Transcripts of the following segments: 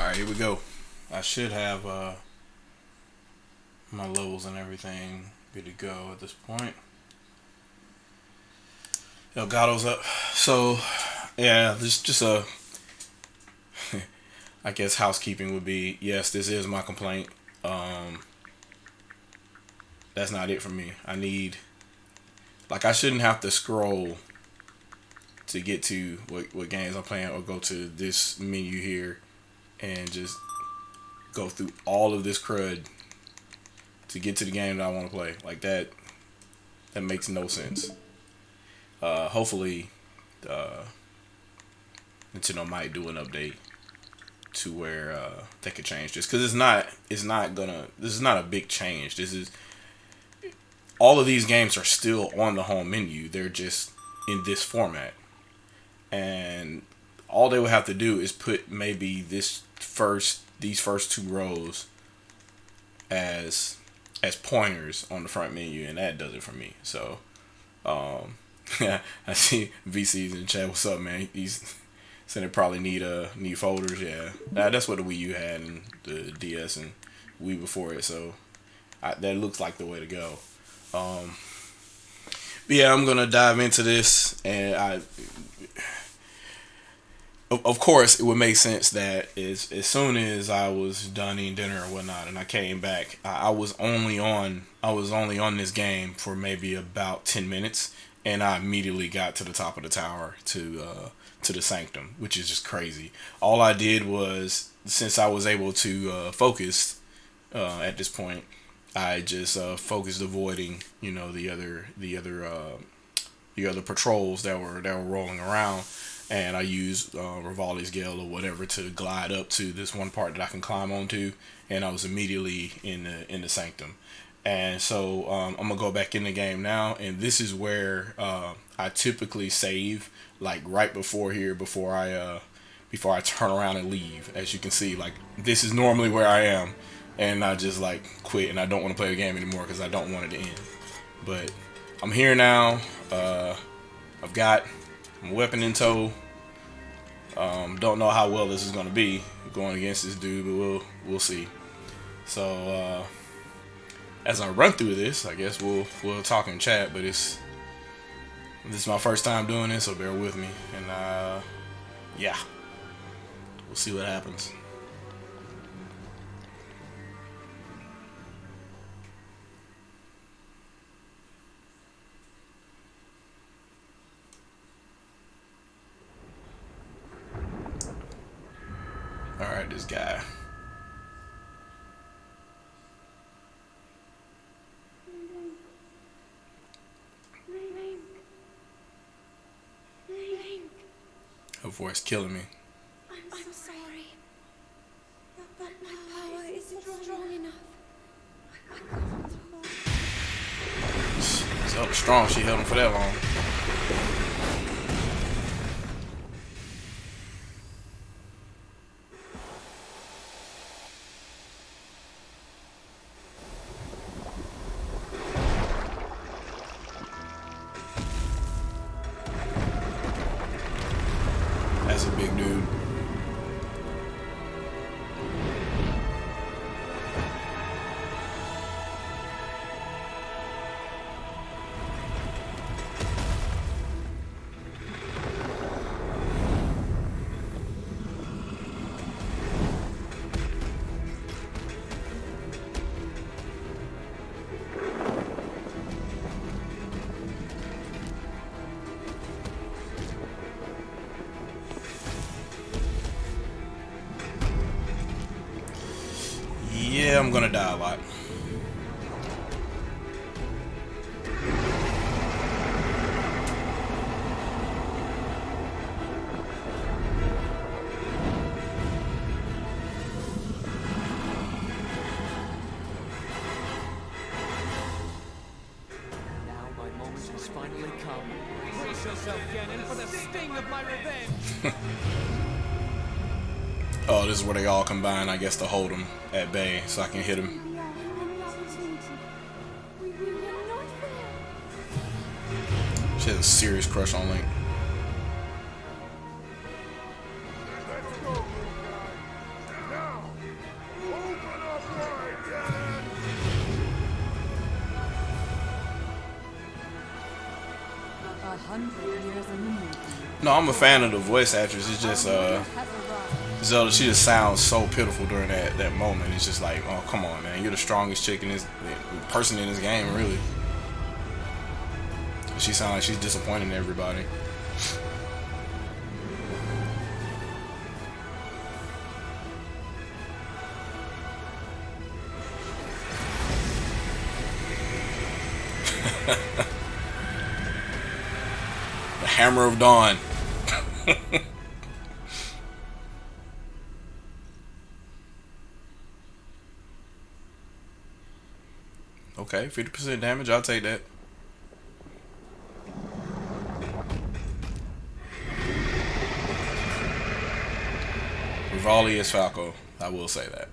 Alright, here we go. I should have my levels and everything good to go at this point. Elgato's up. So, yeah, just a, I guess housekeeping would be, yes, this is my complaint. That's not it for me. I shouldn't have to scroll to get to what games I'm playing or go to this menu here and just go through all of this crud to get to the game that I want to play. Like that makes no sense. Hopefully, Nintendo might do an update to where they could change this, because this is not a big change. This is, all of these games are still on the home menu. They're just in this format, and all they would have to do is put maybe these first two rows as pointers on the front menu, and that does it for me. So, yeah, I see VC's in the chat. What's up, man? He's saying they probably need folders. Yeah, that's what the Wii U had, and the DS and Wii before it. So that looks like the way to go. But yeah, I'm gonna dive into this, and of course, it would make sense that as soon as I was done eating dinner or whatnot, and I came back, I was only on this game for maybe about 10 minutes, and I immediately got to the top of the tower to the sanctum, which is just crazy. All I did was, since I was able to focus at this point, I just focused avoiding, the other patrols that were rolling around. And I used Rivali's Gale or whatever to glide up to this one part that I can climb onto, and I was immediately in the sanctum. And so I'm gonna go back in the game now, and this is where I typically save, like right before I turn around and leave. As you can see, like this is normally where I am, and I just like quit, and I don't want to play the game anymore because I don't want it to end. But I'm here now. I've got my weapon in tow. Don't know how well this is gonna be going against this dude, but we'll see. So as I run through this, I guess we'll talk in chat. But this is my first time doing this, so bear with me. And yeah, we'll see what happens. Alright, this guy. Her voice killing me. I'm sorry. But my power isn't strong enough. I can't. So strong, she held him for that long. That's a big dude. Yeah, I'm gonna die a lot. Now my moment has finally come. Brace yourself, Ganon, for the sting of my revenge! Oh, this is where they all combine, I guess, to hold him at bay so I can hit him. She has a serious crush on Link. 100 years in the making. No, I'm a fan of the voice actress. It's just Has arrived. Zelda. She just sounds so pitiful during that moment. It's just like, oh come on, man, you're the strongest chick in this person in this game, really. She sounds like she's disappointing everybody. The Hammer of Dawn. Okay, 50% damage. I'll take that. Rivali is Falco. I will say that.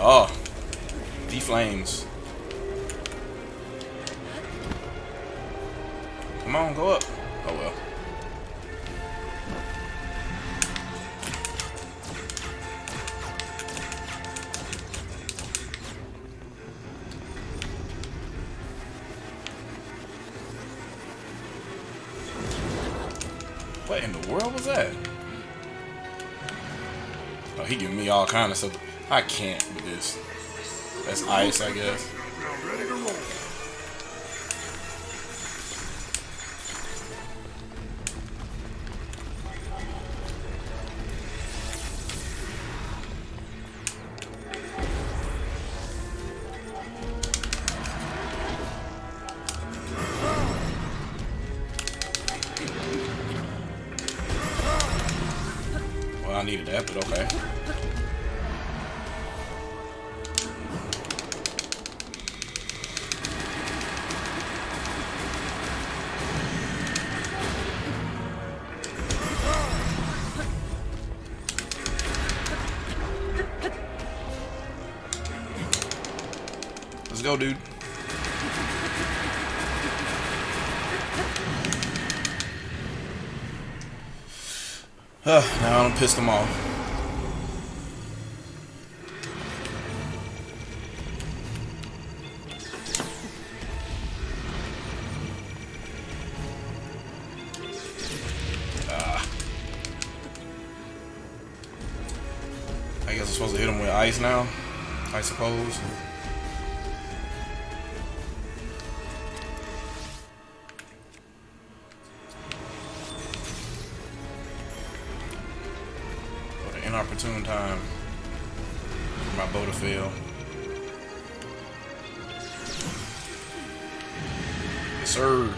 Oh, D-Flames. Come on, go up. Oh well. What in the world was that? Oh, he giving me all kind of stuff. I can't with this. That's ice, I guess. Now ready to roll. Well, I needed that, but okay. Let's go, dude. Now I'm pissed them off. I guess I'm supposed to hit him with ice now, I suppose. Inopportune time for my bow to fail. Yes, sir.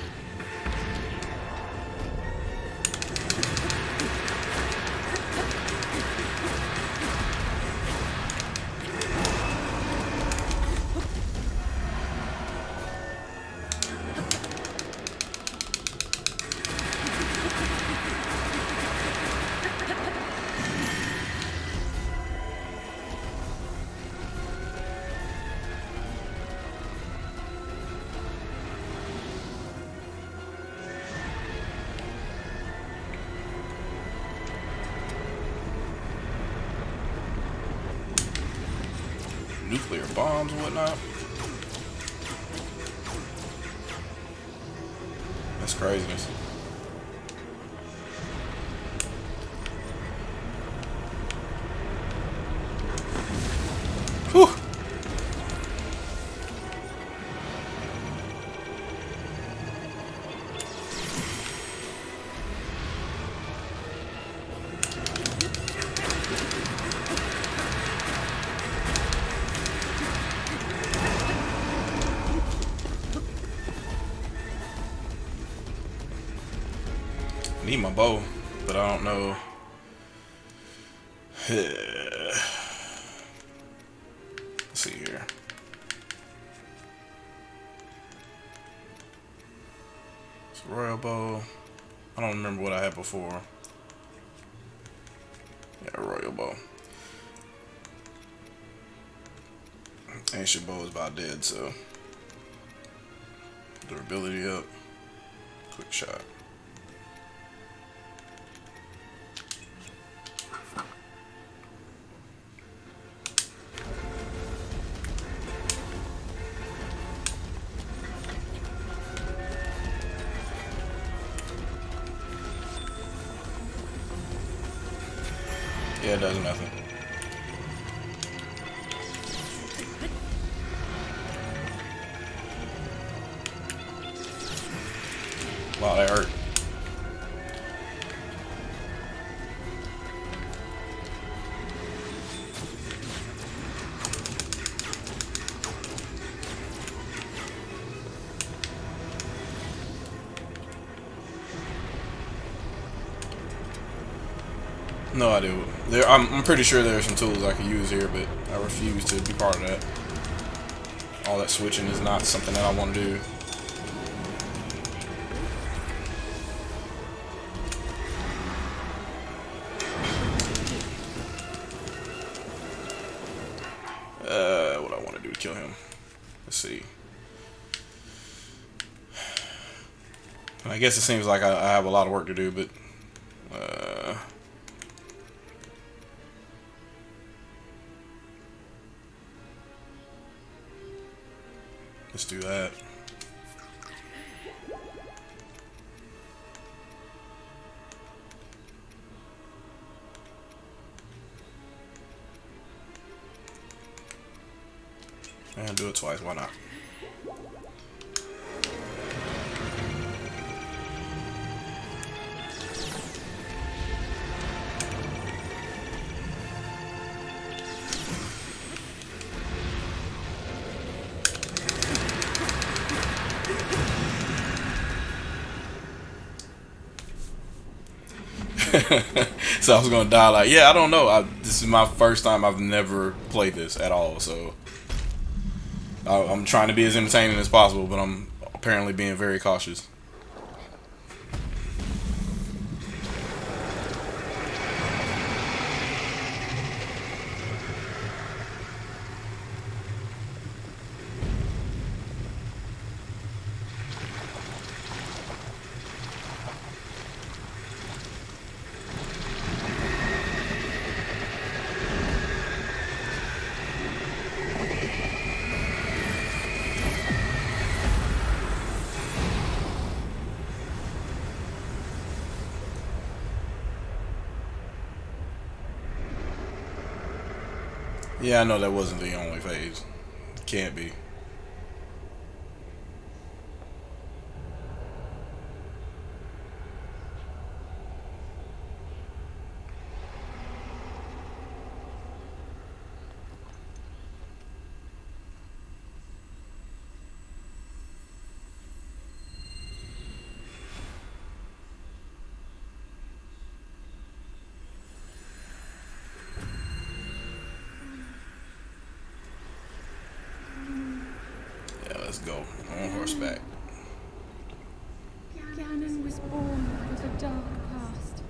Nuclear bombs and whatnot. That's craziness. Whew. Need my bow. but I don't know. Let's see here. It's a royal bow. I don't remember what I had before. Yeah, royal bow. Ancient bow is about dead, so durability up. Quick shot. Yeah, it does nothing. Wow, that hurt. No idea. I'm pretty sure there are some tools I could use here, but I refuse to be part of that. All that switching is not something that I want to do. What I want to do to kill him. Let's see. I guess it seems like I have a lot of work to do, but let's do that. And do it twice, why not? So I was gonna die like, yeah, I don't know. This is my first time. I've never played this at all, so I'm trying to be as entertaining as possible, but I'm apparently being very cautious. Yeah, I know that wasn't the only phase. Can't be. Let's go on horseback. Ganon was born with a dark past.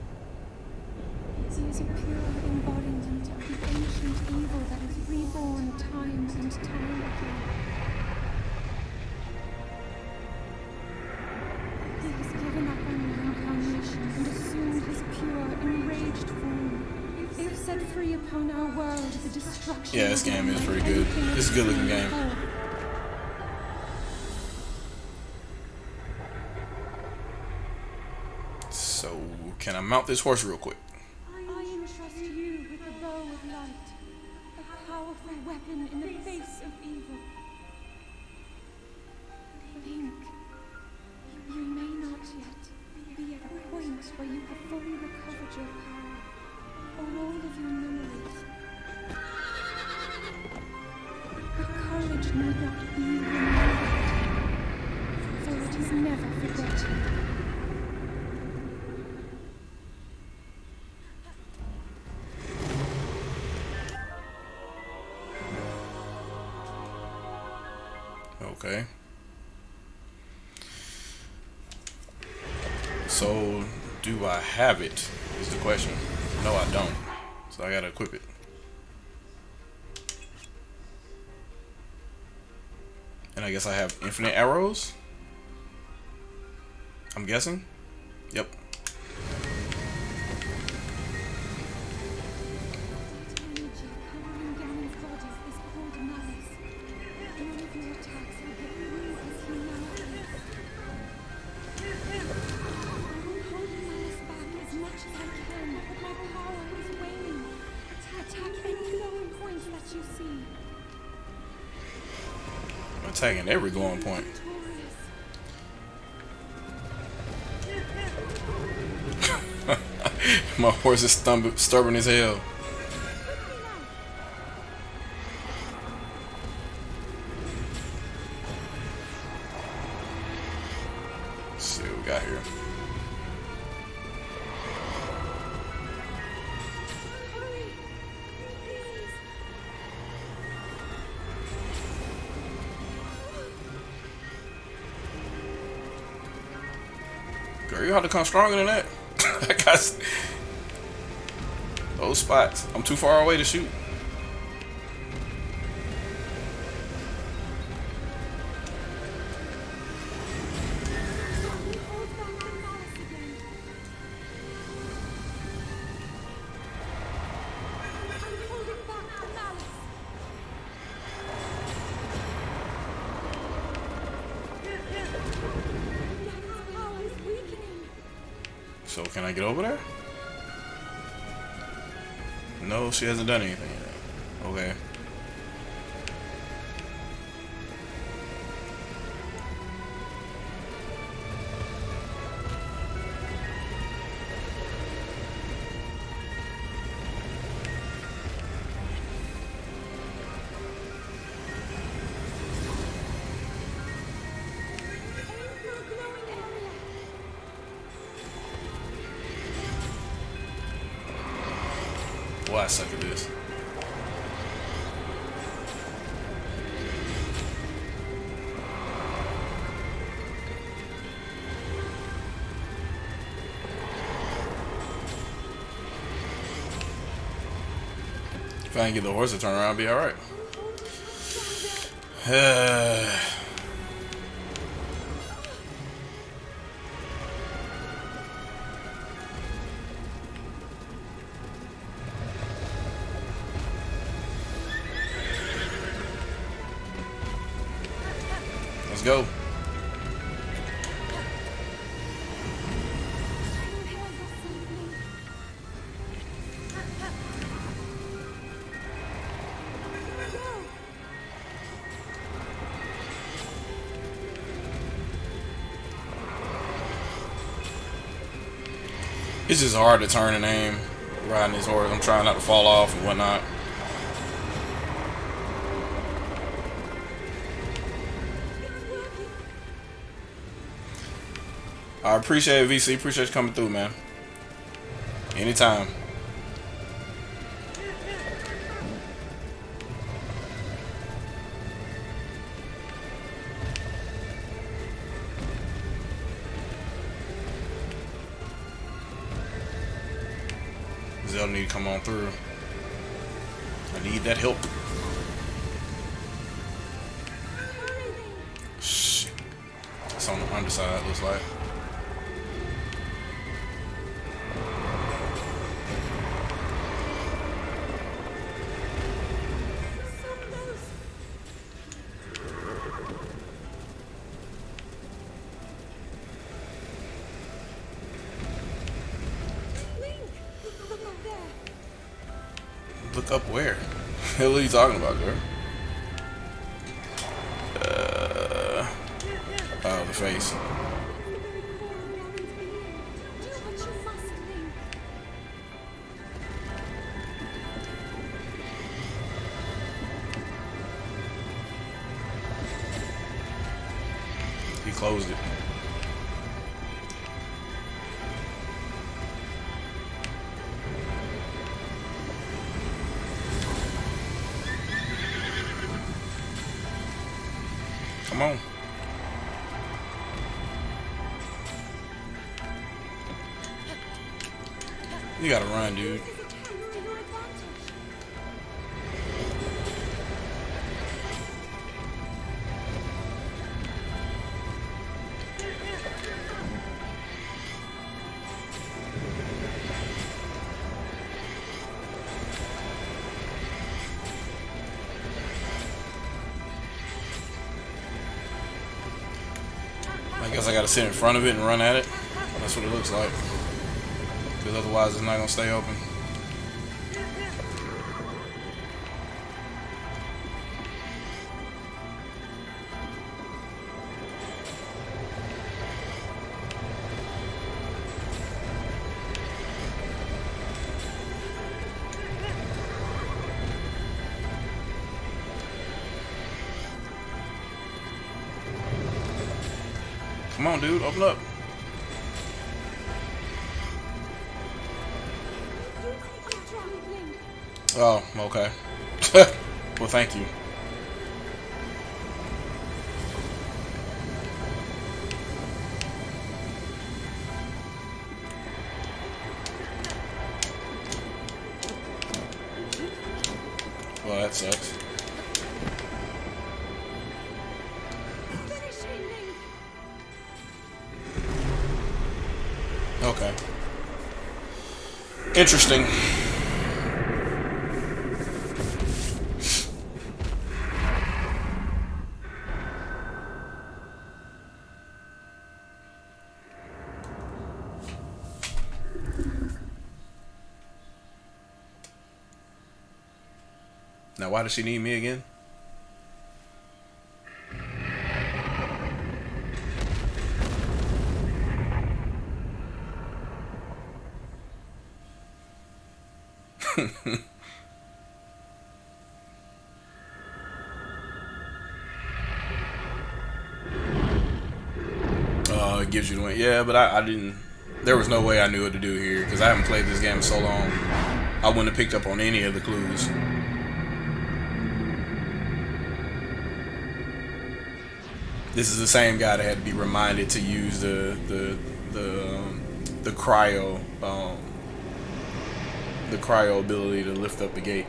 He is a pure embodiment of the ancient evil that is reborn time and time again. He has given up on reincarnation and assumed his pure, enraged form. If set free upon our world, the destruction. Yeah, this game is pretty good. This is a good looking game. So, can I mount this horse real quick? I entrust you with the bow of light, a powerful weapon in the face of evil. Link, you may not yet be at a point where you have fully recovered your power, or all of your memories. But courage need not be remembered, for it is never forgotten. Okay. So, do I have it? Is the question. No, I don't. So I gotta equip it. And I guess I have infinite arrows? I'm guessing? Yep. Energy covering Ganon's body is called malice. None of your attacks will get through as he now is. I will hold malice back as much as I can, but my power is waning. Attack any glowing points that you see. I'm attacking every glowing point. Victorious. My horse is stubborn as hell. Let's see what we got here. Hurry, please. Girl, you have to come stronger than that. I got those spots. I'm too far away to shoot. Hold back the malice again. I'm holding back the malice. Ganon's power is weakening. So can I get over there? No, she hasn't done anything yet. Okay. Aim for a glowing area. Boy, I suck at this. If I can get the horse to turn around, I'll be alright. Let's go. It's just hard to turn and aim riding this horse. I'm trying not to fall off and whatnot. I appreciate it, VC. Appreciate you coming through, man. Anytime. Zelda need to come on through. I need that help. Shit. It's on the underside, looks like. Look up where? What the hell are you talking about, girl? Oh, the face. He closed it. Come Come on. You gotta run, dude. I guess I gotta sit in front of it and run at it. That's what it looks like. Because otherwise it's not gonna stay open. Come on, dude, open up. Oh, okay. Well, thank you. Well, that sucks. Okay. Interesting. Now, why does she need me again? It gives you the win. Yeah, but I didn't. There was no way I knew what to do here because I haven't played this game in so long. I wouldn't have picked up on any of the clues. This is the same guy that had to be reminded to use the cryo ability to lift up the gate.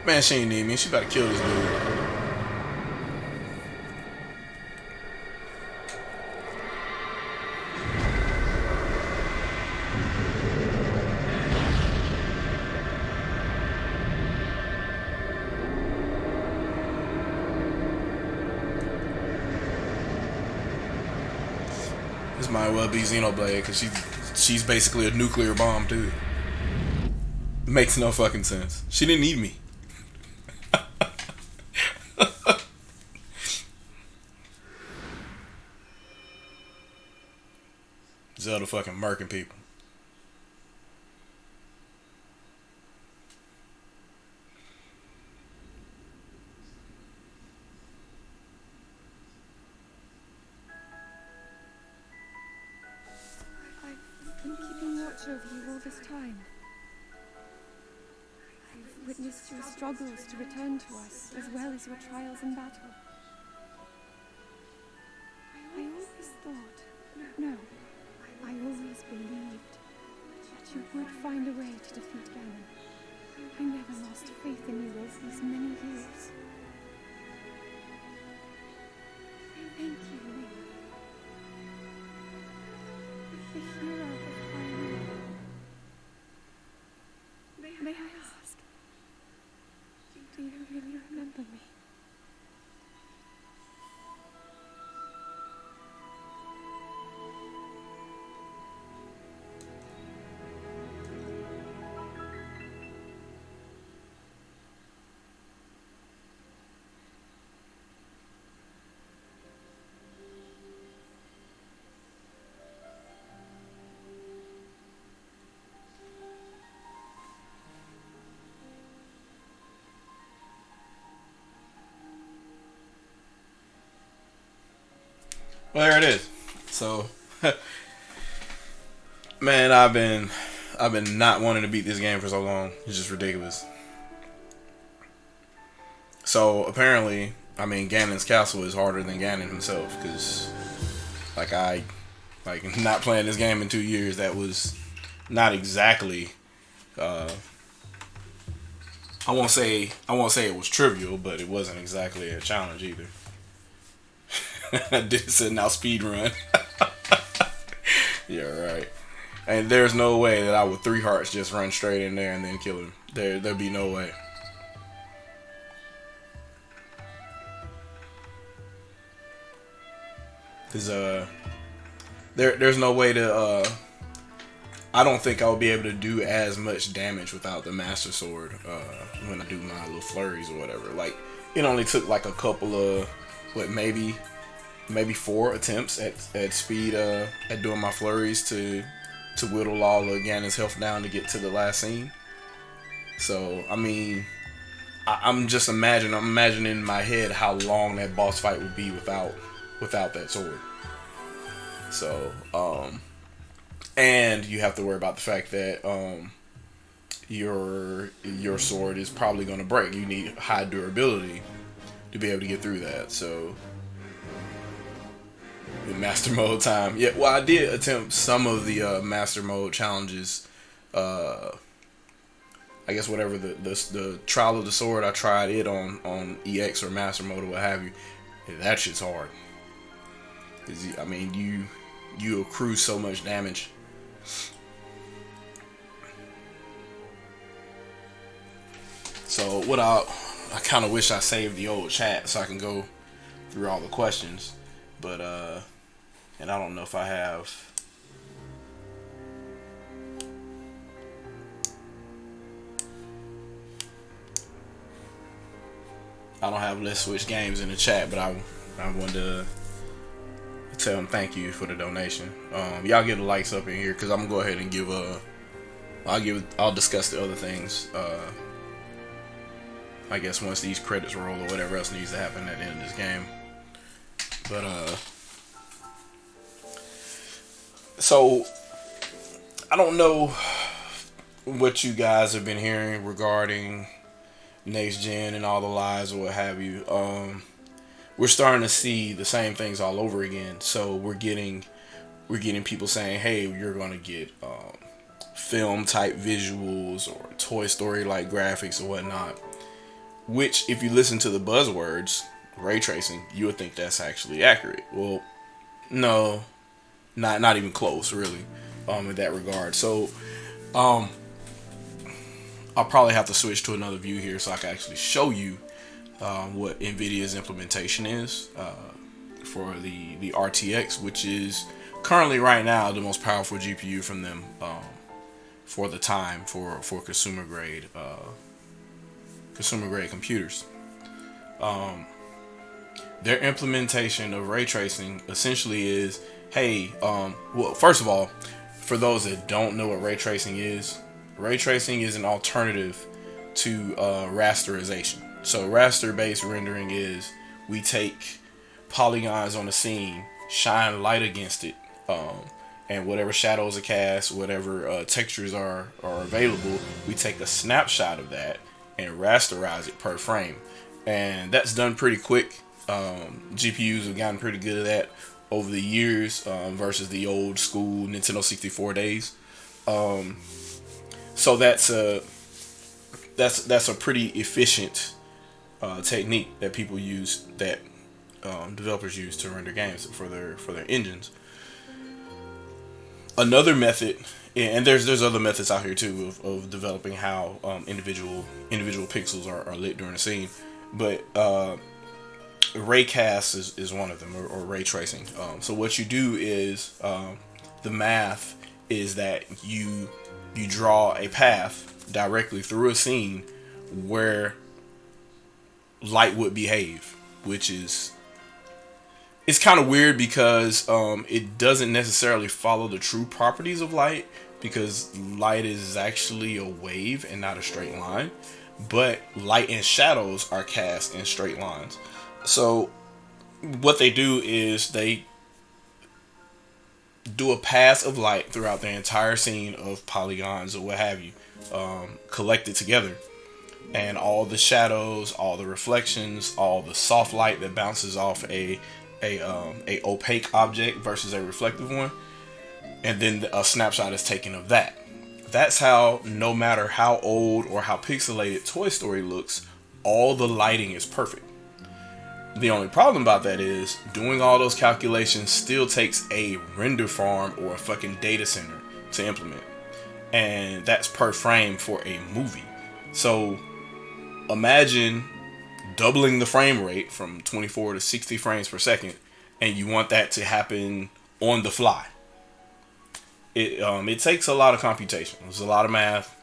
Man, she ain't need me. She about to kill this dude. This might well be Xenoblade because she's basically a nuclear bomb too. Makes no fucking sense. She didn't need me. Zelda fucking murking people. I've been keeping watch over you all this time. I've witnessed your struggles to return to us, as well as your trials in battle. I always thought, no, I always believed that you would find a way to defeat Ganon. I never lost faith in you all these many years. Thank you, Link. The hero of Hyrule. May I ask, do you really remember me? Well, there it is. So, man, I've been I've been not wanting to beat this game for so long. It's just ridiculous. So apparently, I mean, Ganon's castle is harder than Ganon himself, because not playing this game in 2 years, that was not exactly. I won't say it was trivial, but it wasn't exactly a challenge either. I did say now speed run. Yeah, right. And there's no way that I would 3 hearts just run straight in there and then kill him. There'd be no way. Cause there's no way to I don't think I would be able to do as much damage without the Master Sword when I do my little flurries or whatever. Like, it only took like a couple of maybe 4 attempts at speed at doing my flurries to whittle all of Ganon's health down to get to the last scene. So I mean, I'm imagining in my head how long that boss fight would be without that sword. So and you have to worry about the fact that your sword is probably going to break. You need high durability to be able to get through that. So the master mode time. Yeah, well, I did attempt some of the master mode challenges. I guess whatever the trial of the sword, I tried it on EX or master mode or what have you. Yeah, that shit's hard. I mean, you accrue so much damage. So what I kind of wish I saved the old chat so I can go through all the questions, but and I don't know if I have. I don't have Let's Switch Games in the chat, but I wanted to tell them thank you for the donation. Y'all get the likes up in here, because I'm gonna go ahead and give I'll discuss the other things. I guess once these credits roll or whatever else needs to happen at the end of this game. But so I don't know what you guys have been hearing regarding next gen and all the lies or what have you. We're starting to see the same things all over again. So we're getting people saying, hey, you're gonna get film type visuals or Toy Story like graphics or whatnot. Which, if you listen to the buzzwords, ray tracing, you would think that's actually accurate. Well, no, not even close, really, in that regard. So, I'll probably have to switch to another view here so I can actually show you what NVIDIA's implementation is for the RTX, which is currently right now the most powerful GPU from them for the time for consumer grade computers. Their implementation of ray tracing essentially is, hey, well, first of all, for those that don't know what ray tracing is an alternative to rasterization. So raster-based rendering is we take polygons on a scene, shine light against it, and whatever shadows are cast, whatever textures are available, we take a snapshot of that and rasterize it per frame. And that's done pretty quick. GPUs have gotten pretty good at that over the years versus the old school Nintendo 64 days. So that's a pretty efficient technique that people use, that developers use to render games for their engines. Another method, and there's other methods out here too of developing how individual pixels are lit during a scene, but raycast is one of them, or ray tracing. So what you do is the math is that you draw a path directly through a scene where light would behave, which is, it's kind of weird because it doesn't necessarily follow the true properties of light, because light is actually a wave and not a straight line, but light and shadows are cast in straight lines. So what they do is they do a pass of light throughout the entire scene of polygons or what have you, collected together, and all the shadows, all the reflections, all the soft light that bounces off a opaque object versus a reflective one, and then a snapshot is taken of that. That's how, no matter how old or how pixelated Toy Story looks, all the lighting is perfect. The only problem about that is doing all those calculations still takes a render farm or a fucking data center to implement. And that's per frame for a movie. So imagine doubling the frame rate from 24 to 60 frames per second, and you want that to happen on the fly. It takes a lot of computation. There's a lot of math.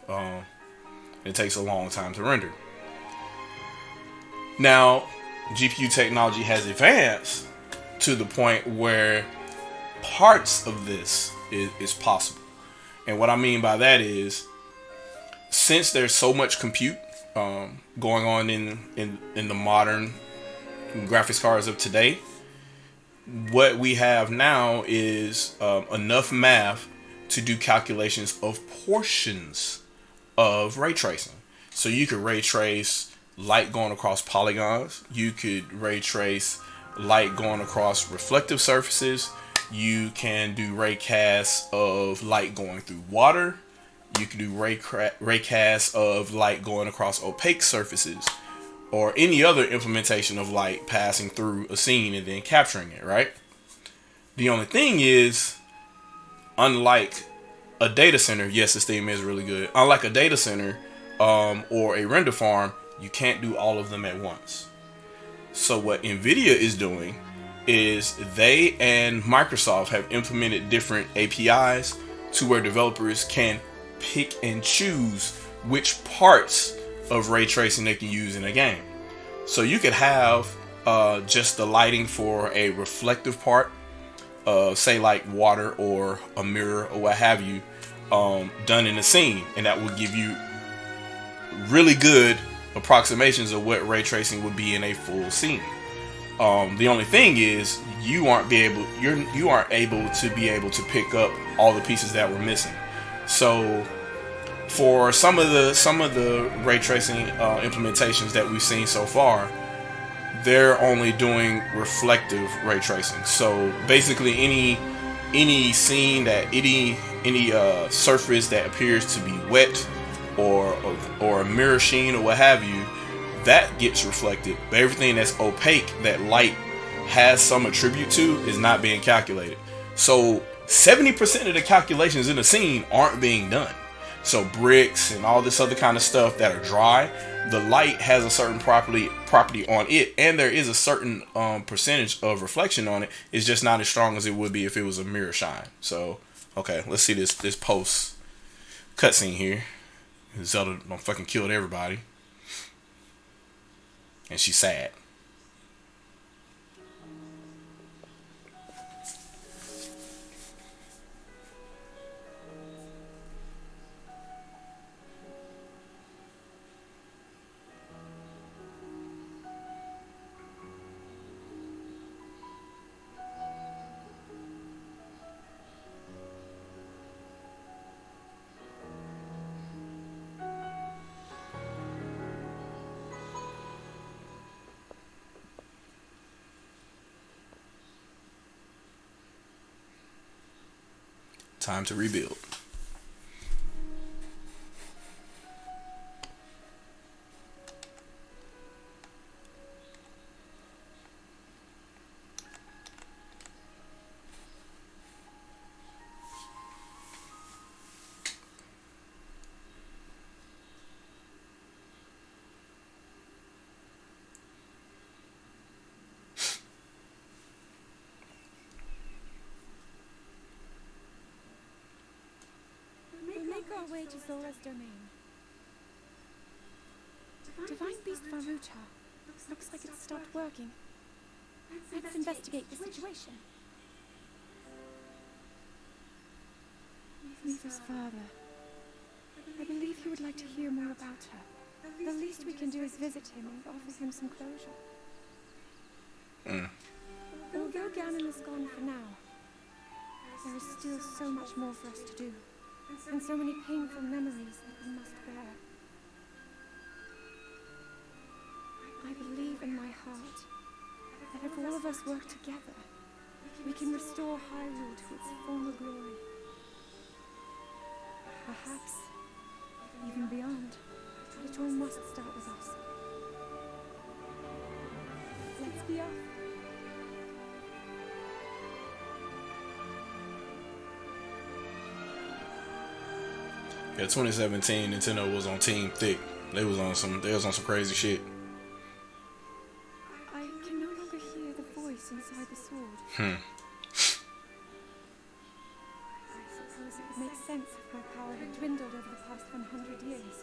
It takes a long time to render. Now, GPU technology has advanced to the point where parts of this is possible. And what I mean by that is, since there's so much compute going on in the modern graphics cards of today, what we have now is enough math to do calculations of portions of ray tracing. So you could ray trace light going across polygons. You could ray trace light going across reflective surfaces. You can do ray casts of light going through water. You can do ray casts of light going across opaque surfaces, or any other implementation of light passing through a scene and then capturing it, right? The only thing is, unlike a data center, yes, this theme is really good. Unlike a data center or a render farm, you can't do all of them at once. So what NVIDIA is doing is they and Microsoft have implemented different APIs to where developers can pick and choose which parts of ray tracing they can use in a game. So you could have just the lighting for a reflective part, say like water or a mirror or what have you, done in a scene, and that will give you really good approximations of what ray tracing would be in a full scene. The only thing is you aren't able to pick up all the pieces that were missing. So for some of the ray tracing implementations that we've seen so far, they're only doing reflective ray tracing. So basically any scene that any surface that appears to be wet or a mirror sheen or what have you, that gets reflected. But everything that's opaque that light has some attribute to is not being calculated. So 70% of the calculations in the scene aren't being done. So bricks and all this other kind of stuff that are dry, the light has a certain property on it, and there is a certain percentage of reflection on it. It's just not as strong as it would be if it was a mirror shine. So okay, let's see this post cutscene here. Zelda done fucking killed everybody, and she's sad. Time to rebuild. Make our way to Zora's domain. Divine Beast Varuta. Looks like it's stopped working. Let's investigate the situation. Leave us further. I believe he would like to hear more about her. The least we can do is visit him and offer him some closure. Although Ganon is gone for now, There is still so much more for us to do, and so many painful memories that we must bear. I believe in my heart that if all of us work together, we can restore Hyrule to its former glory. Perhaps even beyond. But it all must start with us. Let's be off. Yeah, 2017, Nintendo was on Team Thick. They was on some crazy shit. I can no longer hear the voice inside the sword. I suppose it would make sense if my power had dwindled over the past 100 years.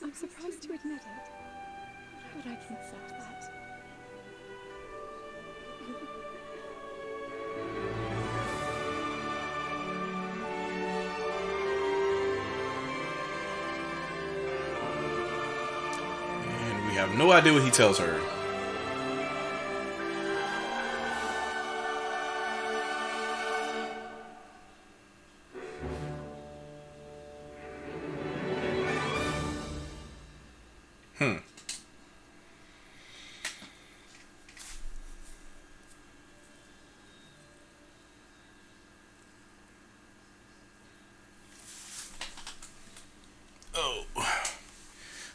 I'm surprised to admit it, but I can accept that. And we have no idea what he tells her.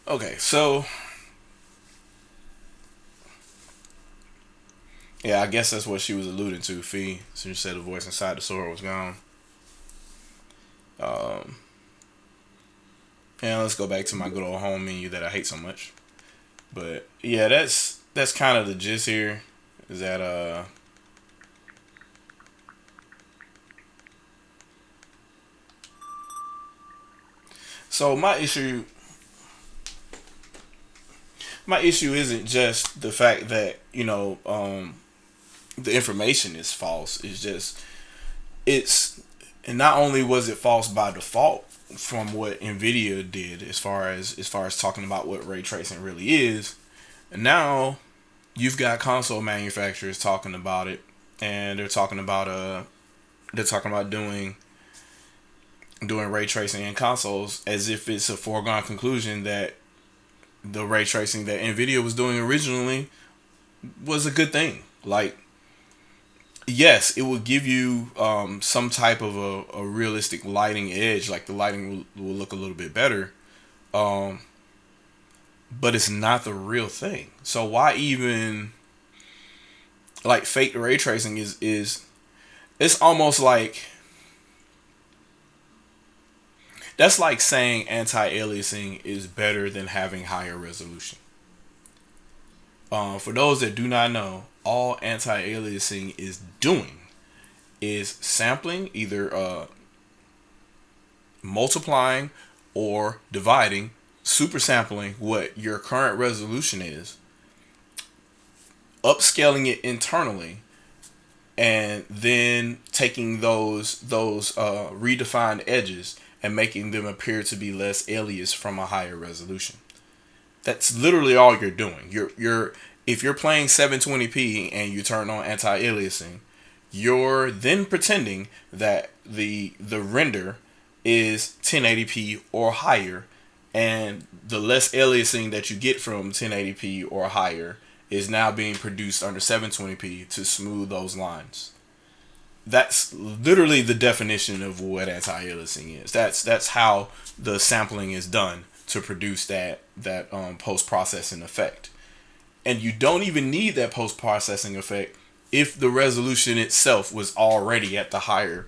Okay, so yeah, I guess that's what she was alluding to, Fee. So you said the voice inside the sword was gone. And let's go back to my good old home menu that I hate so much. But yeah, that's kind of the gist here. Is that so my issue isn't just the fact that, you know, the information is false. It's just, and not only was it false by default from what Nvidia did as far as talking about what ray tracing really is, and now you've got console manufacturers talking about it, and they're talking about doing ray tracing in consoles as if it's a foregone conclusion that the ray tracing that Nvidia was doing originally was a good thing. Like, yes, it would give you some type of a realistic lighting edge, like the lighting will look a little bit better, but it's not the real thing. So why even, like, fake ray tracing is it's almost like, that's like saying anti-aliasing is better than having higher resolution. For those that do not know, all anti-aliasing is doing is sampling, either multiplying or dividing, super sampling what your current resolution is, upscaling it internally, and then taking those redefined edges and making them appear to be less aliased from a higher resolution. That's literally all you're doing. If you're playing 720p and you turn on anti-aliasing, you're then pretending that the render is 1080p or higher, and the less aliasing that you get from 1080p or higher is now being produced under 720p to smooth those lines. That's literally the definition of what anti-aliasing is. That's how the sampling is done to produce that post-processing effect. And you don't even need that post-processing effect if the resolution itself was already at the higher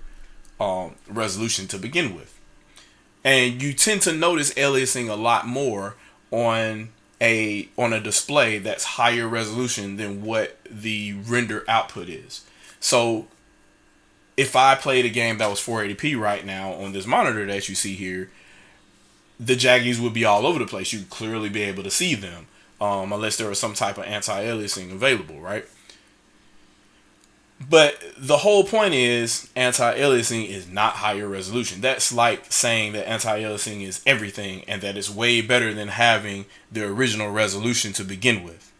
resolution to begin with. And you tend to notice aliasing a lot more on a display that's higher resolution than what the render output is. So if I played a game that was 480p right now on this monitor that you see here, the jaggies would be all over the place. You'd clearly be able to see them, unless there was some type of anti-aliasing available, right? But the whole point is anti-aliasing is not higher resolution. That's like saying that anti-aliasing is everything and that it's way better than having the original resolution to begin with.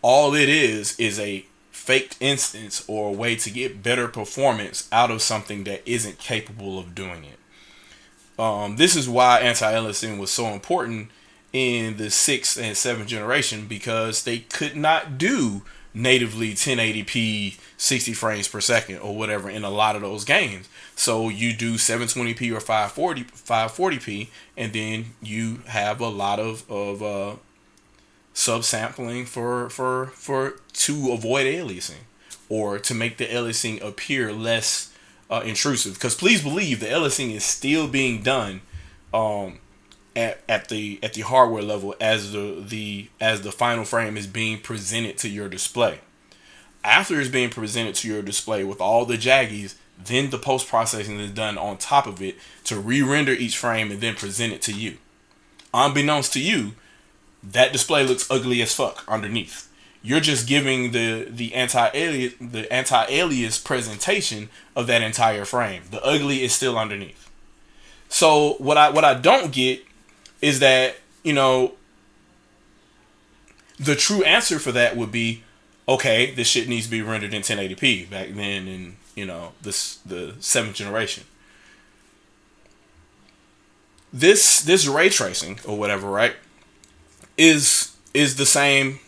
All it is a faked instance or a way to get better performance out of something that isn't capable of doing it. This is why anti-aliasing was so important in the 6th and 7th generation, because they could not do natively 1080p 60 frames per second or whatever in a lot of those games. So you do 720p or 540p, and then you have a lot of subsampling for to avoid aliasing or to make the aliasing appear less intrusive. Because please believe the aliasing is still being done at the hardware level as the final frame is being presented to your display. After it's being presented to your display with all the jaggies, then the post-processing is done on top of it to re-render each frame and then present it to you. Unbeknownst to you, that display looks ugly as fuck underneath. You're just giving the anti-alias presentation of that entire frame. The ugly is still underneath. So what I don't get is that, the true answer for that would be, okay, this shit needs to be rendered in 1080p back then in, the 7th generation. This ray tracing or whatever, right, is the same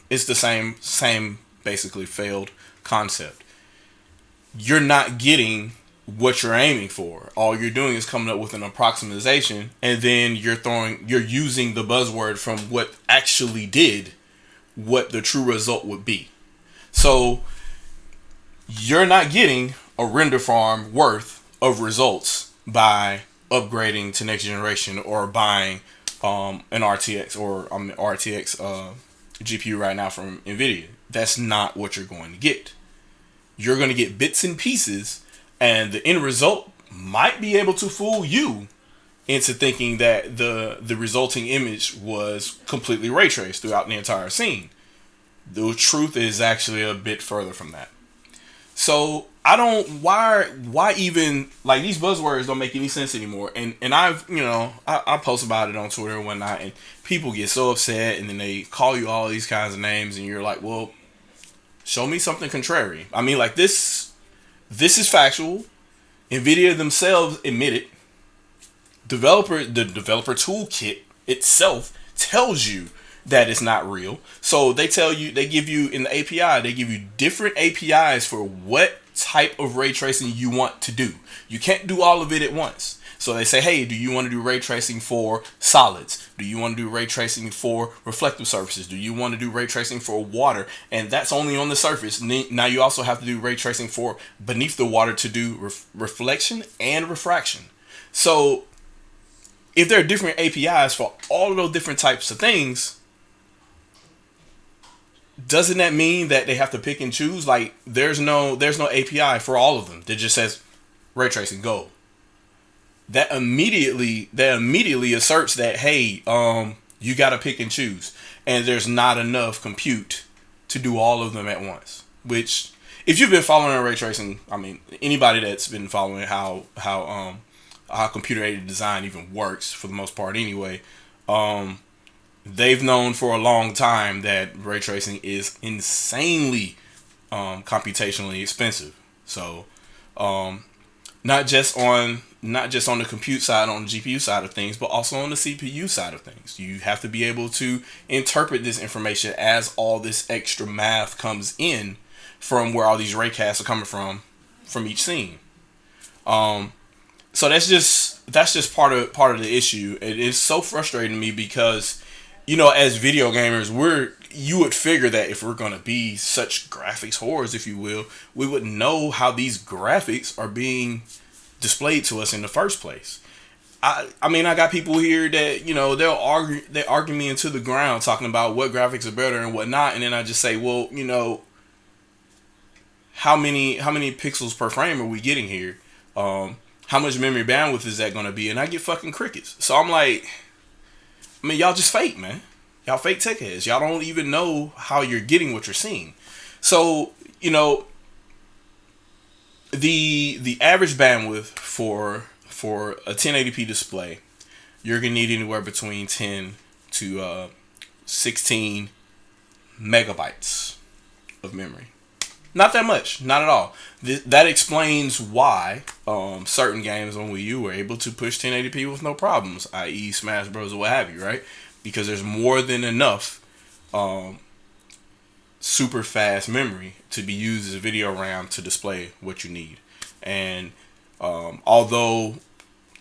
basically failed concept. You're not getting what you're aiming for. All you're doing is coming up with an approximation, and then you're using the buzzword from what actually did what the true result would be. So you're not getting a render farm worth of results by upgrading to next generation or buying an RTX or RTX GPU right now from NVIDIA. That's not what you're going to get. You're going to get bits and pieces, and the end result might be able to fool you into thinking that the resulting image was completely ray traced throughout the entire scene. The truth is actually a bit further from that. So why even, like, these buzzwords don't make any sense anymore. And I post about it on Twitter and whatnot, and people get so upset, and then they call you all these kinds of names, and you're like, well, show me something contrary. I mean, like, this is factual. NVIDIA themselves admit it. The developer toolkit itself tells you that it's not real. So they give you in the API, they give you different APIs for what type of ray tracing you want to do. You can't do all of it at once. So they say, hey, do you want to do ray tracing for solids? Do you want to do ray tracing for reflective surfaces? Do you want to do ray tracing for water? And that's only on the surface. Now you also have to do ray tracing for beneath the water to do reflection and refraction. So if there are different APIs for all of those different types of things, doesn't that mean that they have to pick and choose? Like, there's no API for all of them that just says ray tracing, go. That immediately asserts that, hey, you got to pick and choose, and there's not enough compute to do all of them at once. Which, if you've been following ray tracing, I mean, anybody that's been following how computer aided design even works, for the most part anyway, they've known for a long time that ray tracing is insanely computationally expensive. So not just on the compute side, on the GPU side of things, but also on the CPU side of things. You have to be able to interpret this information as all this extra math comes in from where all these raycasts are coming from each scene. So that's just part of the issue. It is so frustrating to me because, as video gamers, you would figure that if we're going to be such graphics whores, if you will, we would know how these graphics are being displayed to us in the first place. I mean, I got people here that, they argue me into the ground talking about what graphics are better and whatnot, and then I just say, well, how many pixels per frame are we getting here? How much memory bandwidth is that going to be? And I get fucking crickets. So I'm like, I mean, y'all just fake, man. Y'all fake tech heads. Y'all don't even know how you're getting what you're seeing. So, the average bandwidth for a 1080p display, you're gonna need anywhere between 10 to 16 megabytes of memory. Not that much, not at all. That explains why certain games on Wii U were able to push 1080p with no problems, i.e. Smash Bros. Or what have you, right? Because there's more than enough super fast memory to be used as a video RAM to display what you need. And although,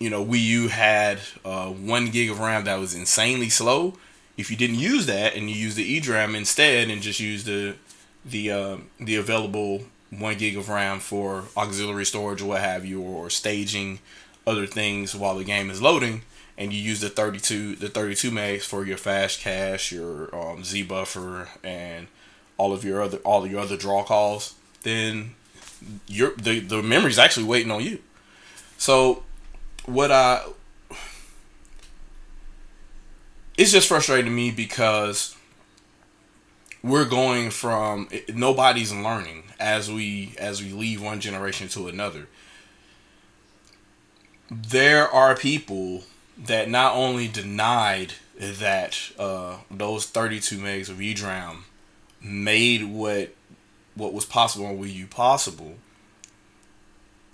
you know, Wii U had 1 gig of RAM that was insanely slow, if you didn't use that and you use the eDRAM instead and just use the available 1 gig of RAM for auxiliary storage or what have you, or staging other things while the game is loading, and you use the 32 megs for your fast cache, your Z buffer, and all your other draw calls, then the memory's actually waiting on you. So it's just frustrating to me because we're going from nobody's learning as we leave one generation to another. There are people that not only denied that those 32 megs of eDRAM made what was possible on Wii U possible.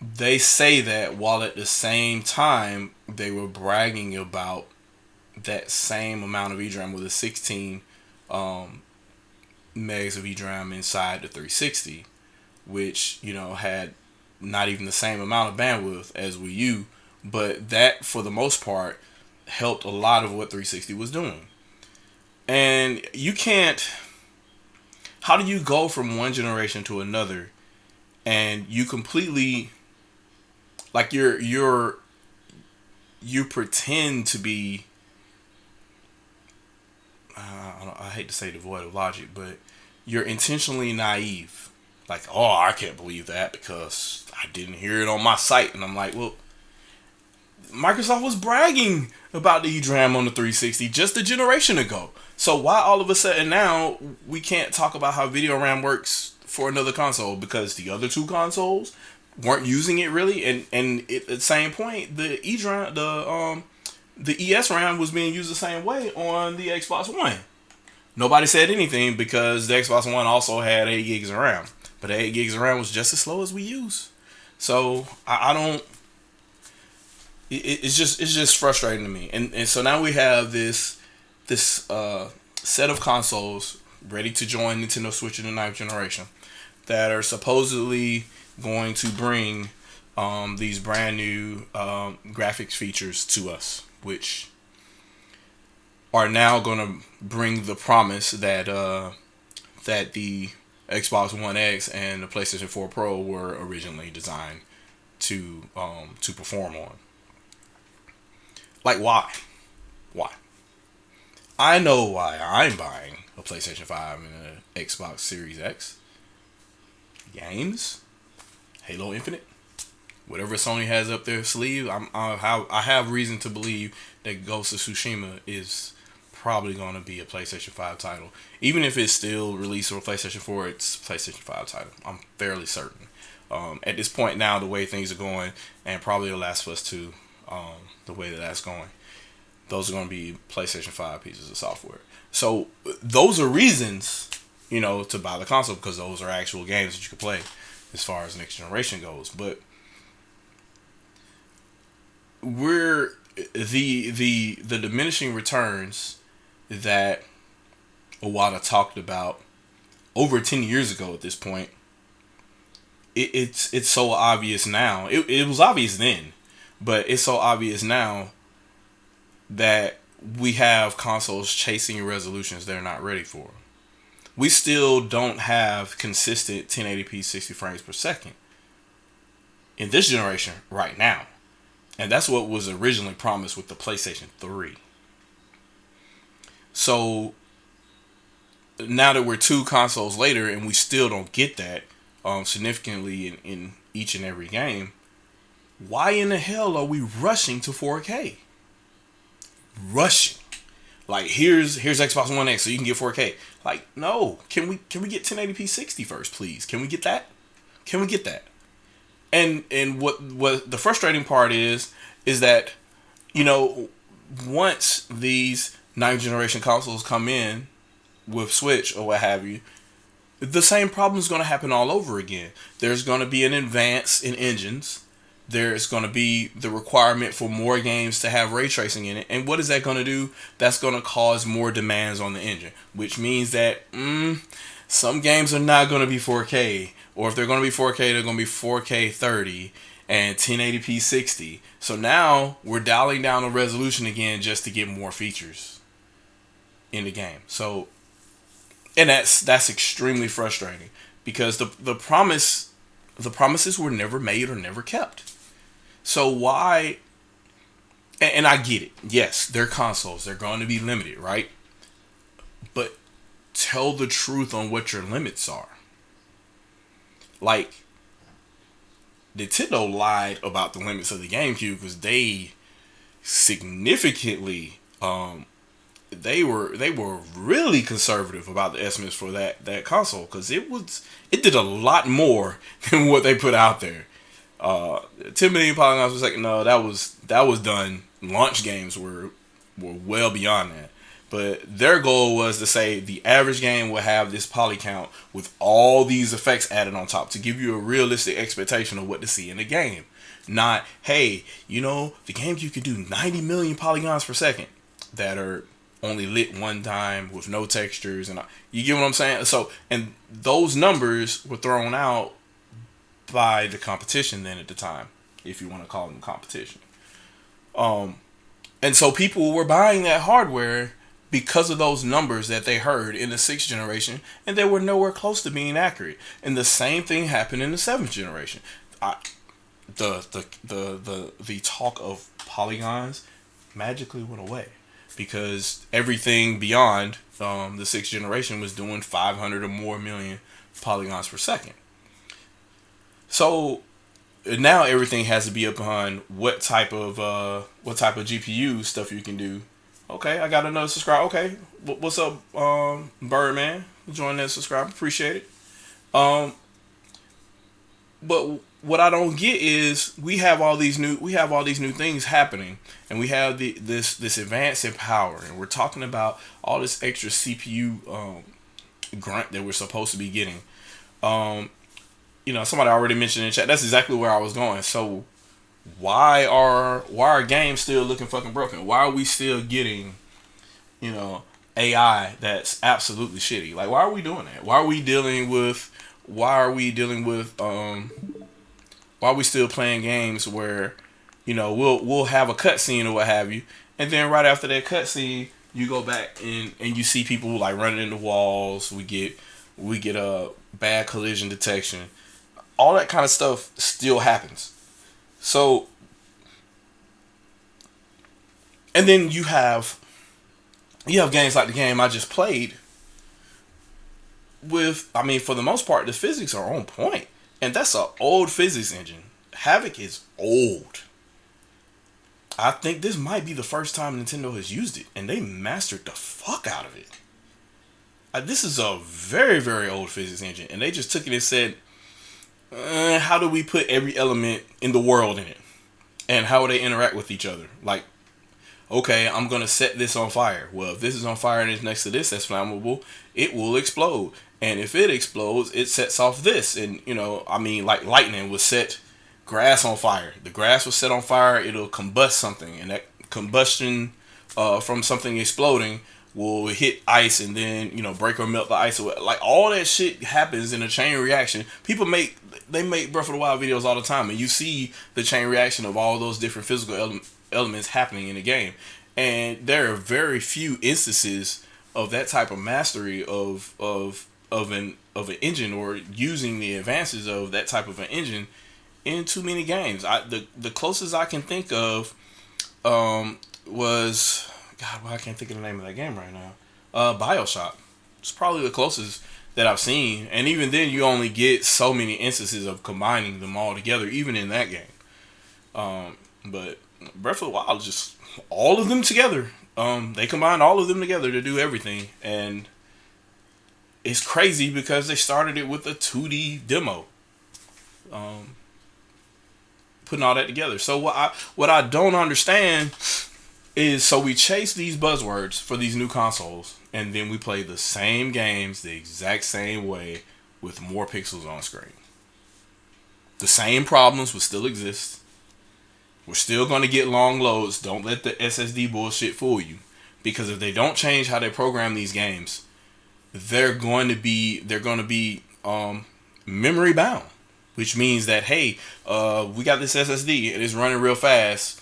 They say that while at the same time they were bragging about that same amount of eDRAM with a 16 megs of eDRAM inside the 360, which, you know, had not even the same amount of bandwidth as Wii U, but that for the most part helped a lot of what 360 was doing. And you can't, how do you go from one generation to another and you completely, like, you pretend to be, I hate to say devoid of logic, but you're intentionally naive. Like, oh, I can't believe that because I didn't hear it on my site. And I'm like, well, Microsoft was bragging about the eDRAM on the 360 just a generation ago. So why all of a sudden now we can't talk about how video RAM works for another console? Because the other two consoles weren't using it really, and at the same point, the eDRAM, the ES RAM was being used the same way on the Xbox One. Nobody said anything because the Xbox One also had 8 gigs of RAM, but the 8 gigs of RAM was just as slow as we use. So I don't. It's just frustrating to me, and so now we have this set of consoles ready to join Nintendo Switch in the 9th generation that are supposedly going to bring these brand new graphics features to us, which are now going to bring the promise that that the Xbox One X and the PlayStation 4 Pro were originally designed to perform on. Like, why? Why? I know why I'm buying a PlayStation 5 and an Xbox Series X. Games, Halo Infinite, whatever Sony has up their sleeve. I have reason to believe that Ghost of Tsushima is probably going to be a PlayStation 5 title. Even if it's still released on PlayStation 4, it's a PlayStation 5 title. I'm fairly certain. At this point now, the way things are going, and probably The Last of Us 2, the way that's going, those are going to be PlayStation 5 pieces of software. So those are reasons, you know, to buy the console, because those are actual games that you can play as far as next generation goes. But we're the diminishing returns that Iwata talked about over 10 years ago at this point. It's so obvious now. It was obvious then, but it's so obvious now that we have consoles chasing resolutions they're not ready for. We still don't have consistent 1080p 60 frames per second in this generation right now. And that's what was originally promised with the PlayStation 3. So now that we're 2 consoles later and we still don't get that significantly in each and every game, why in the hell are we rushing to 4K? Rushing. Like, here's Xbox One X so you can get 4K. Like, no. Can we get 1080p 60 first, please? Can we get that? Can we get that? And what the frustrating part is that, you know, once these ninth generation consoles come in with Switch or what have you, the same problem is going to happen all over again. There's going to be an advance in engines. There's going to be the requirement for more games to have ray tracing in it. And what is that going to do? That's going to cause more demands on the engine, which means that some games are not going to be 4K. Or if they're going to be 4K, they're going to be 4K 30 and 1080p 60. So now we're dialing down the resolution again just to get more features in the game. So, and that's extremely frustrating because the promises were never made or never kept. So why? And I get it. Yes, they're consoles. They're going to be limited, right? But tell the truth on what your limits are. Like, Nintendo lied about the limits of the GameCube because they significantly they were really conservative about the estimates for that console because it did a lot more than what they put out there. 10 million polygons per second. No, that was done. Launch games were well beyond that. But their goal was to say the average game will have this poly count with all these effects added on top to give you a realistic expectation of what to see in the game. Not, hey, you know, the GameCube can do 90 million polygons per second that are only lit one time with no textures. And you get what I'm saying? So, and those numbers were thrown out by the competition then at the time, if you want to call them competition. And so people were buying that hardware because of those numbers that they heard in the 6th generation, and they were nowhere close to being accurate. And the same thing happened in the 7th generation. The talk of polygons magically went away because everything beyond the 6th generation was doing 500 or more million polygons per second. So now everything has to be upon what type of GPU stuff you can do. Okay, I got another subscriber. Okay, what's up, Birdman? Join that subscribe. Appreciate it. But what I don't get is we have all these new things happening, and we have this advance in power, and we're talking about all this extra CPU grunt that we're supposed to be getting. You know, somebody already mentioned in chat. That's exactly where I was going. So why are games still looking fucking broken? Why are we still getting, you know, AI that's absolutely shitty? Like, why are we doing that? Why are we still playing games where, you know, we'll have a cutscene or what have you, and then right after that cutscene you go back and you see people like running into walls. We get a bad collision detection. All that kind of stuff still happens. So, and then you have games like the game I just played with, I mean, for the most part, the physics are on point. And that's an old physics engine. Havoc is old. I think this might be the first time Nintendo has used it, and they mastered the fuck out of it. This is a very, very old physics engine, and they just took it and said, how do we put every element in the world in it? And how will they interact with each other? Like, okay, I'm going to set this on fire. Well, if this is on fire and it's next to this that's flammable, it will explode. And if it explodes, it sets off this. And, you know, I mean, like lightning would set grass on fire. The grass was set on fire, it'll combust something. And that combustion from something exploding will hit ice and then, you know, break or melt the ice away. Like, all that shit happens in a chain reaction. People make Breath of the Wild videos all the time, and you see the chain reaction of all those different physical elements happening in the game. And there are very few instances of that type of mastery of an engine, or using the advances of that type of an engine in too many games. The closest I can think of was, God, well, I can't think of the name of that game right now. BioShock. It's probably the closest that I've seen, and even then you only get so many instances of combining them all together, even in that game. But Breath of the Wild, just all of them together. They combined all of them together to do everything, and it's crazy because they started it with a 2D demo. putting all that together. So what I don't understand is, so we chase these buzzwords for these new consoles, and then we play the same games the exact same way with more pixels on screen. The same problems will still exist. We're still going to get long loads. Don't let the SSD bullshit fool you, because if they don't change how they program these games, they're going to be memory bound, which means that, hey, we got this SSD and it's running real fast,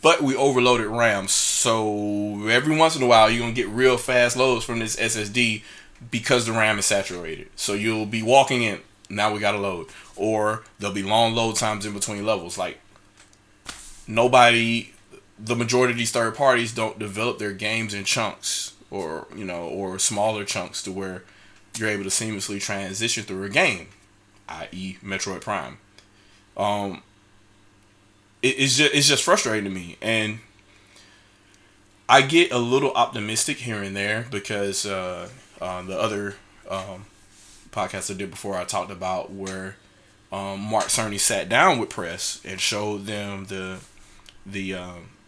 but we overloaded RAM. So every once in a while, you're going to get real fast loads from this SSD because the RAM is saturated. So you'll be walking in, now we got to load. Or there'll be long load times in between levels. Like, the majority of these third parties don't develop their games in chunks, or, you know, or smaller chunks to where you're able to seamlessly transition through a game, i.e. Metroid Prime. It's just frustrating to me, and I get a little optimistic here and there because the other podcast I did before, I talked about where Mark Cerny sat down with press and showed them the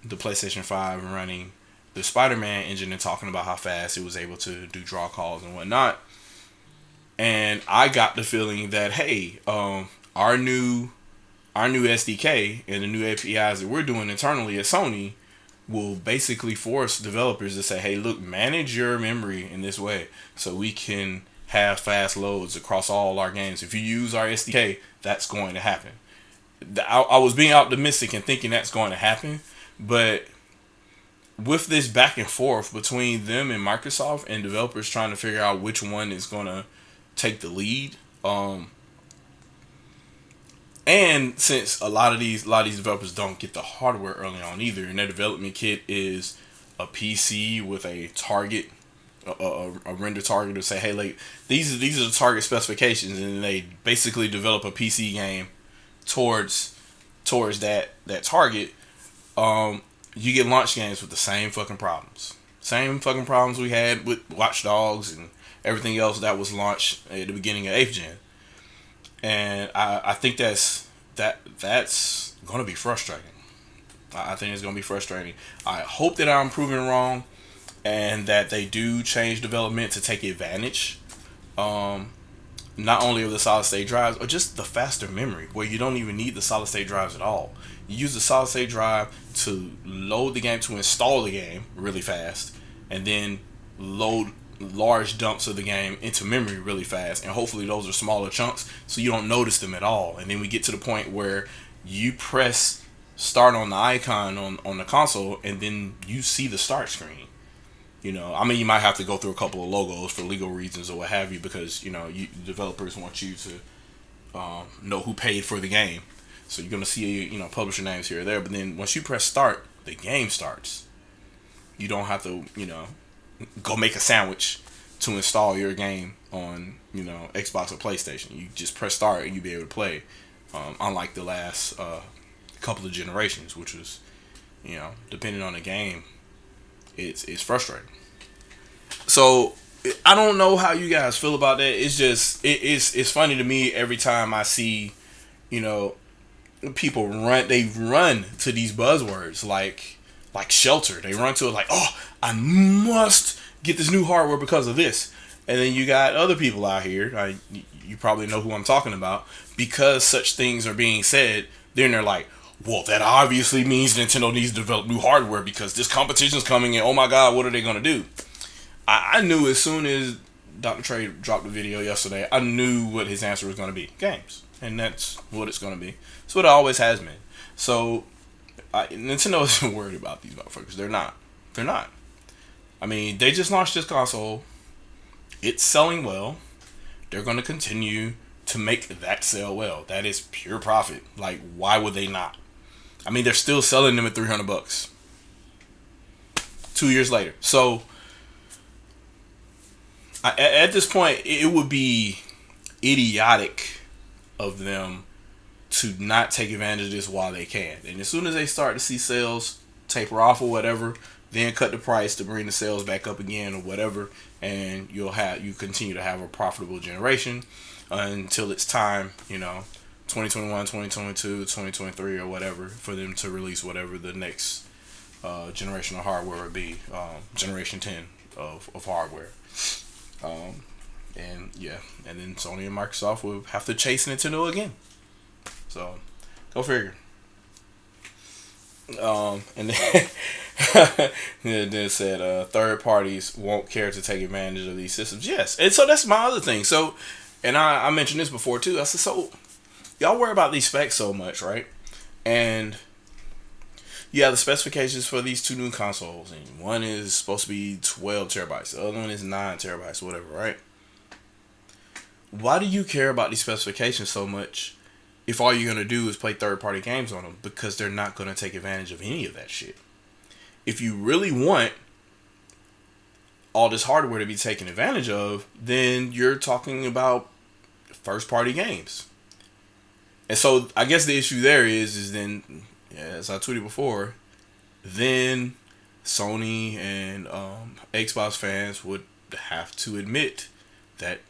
PlayStation 5 running the Spider-Man engine and talking about how fast it was able to do draw calls and whatnot. And I got the feeling that, hey, our new SDK and the new APIs that we're doing internally at Sony will basically force developers to say, hey, look, manage your memory in this way so we can have fast loads across all our games. If you use our SDK, that's going to happen. I was being optimistic and thinking that's going to happen, but with this back and forth between them and Microsoft and developers trying to figure out which one is going to take the lead, and since a lot of these developers don't get the hardware early on either, and their development kit is a PC with a target, a render target to say, hey, like, these are the target specifications, and they basically develop a PC game towards that target. You get launch games with the same fucking problems. Same fucking problems we had with Watch Dogs and everything else that was launched at the beginning of 8th gen. And I think that's going to be frustrating. I think it's going to be frustrating. I hope that I'm proven wrong and that they do change development to take advantage not only of the solid state drives, or just the faster memory, where you don't even need the solid state drives at all. You use the solid state drive to load the game, to install the game really fast, and then load large dumps of the game into memory really fast, and hopefully those are smaller chunks so you don't notice them at all. And then we get to the point where you press start on the icon on the console, and then you see the start screen. You know, I mean, you might have to go through a couple of logos for legal reasons or what have you, because, you know, developers want you to know who paid for the game. So you're going to see, you know, publisher names here or there. But then once you press start, the game starts. You don't have to, you know, go make a sandwich to install your game on, you know, Xbox or PlayStation. You just press start and you'll be able to play. Unlike the last couple of generations, which was, you know, depending on the game, it's frustrating. So I don't know how you guys feel about that. It's just it's funny to me every time I see, you know, people run to these buzzwords like shelter. They run to it like, oh, I must get this new hardware because of this. And then you got other people out here, you probably know who I'm talking about, because such things are being said, then they're like, well, that obviously means Nintendo needs to develop new hardware because this competition's coming in. Oh my God, what are they going to do? I knew as soon as Dr. Trey dropped the video yesterday, I knew what his answer was going to be. Games. And that's what it's going to be. It's what it always has been. So, Nintendo isn't worried about these motherfuckers. They're not. They're not. I mean, they just launched this console. It's selling well. They're going to continue to make that sell well. That is pure profit. Like, why would they not? I mean, they're still selling them at $300 2 years later. So at this point, it would be idiotic of them to not take advantage of this while they can. And as soon as they start to see sales taper off or whatever, then cut the price to bring the sales back up again or whatever, and you continue to have a profitable generation until it's time, you know, 2021, 2022, 2023, or whatever, for them to release whatever the next generation of hardware would be, generation 10 of hardware. And yeah, and then Sony and Microsoft will have to chase Nintendo again. So, go figure. And then, then it said third parties won't care to take advantage of these systems. Yes, and so that's my other thing. So, and I mentioned this before too. I said, so y'all worry about these specs so much, right? And yeah, the specifications for these two new consoles, and one is supposed to be 12 terabytes, the other one is 9 terabytes, whatever, right? Why do you care about these specifications so much if all you're going to do is play third-party games on them? Because they're not going to take advantage of any of that shit. If you really want all this hardware to be taken advantage of, then you're talking about first-party games. And so I guess the issue there is then, as I tweeted before, then Sony and Xbox fans would have to admit that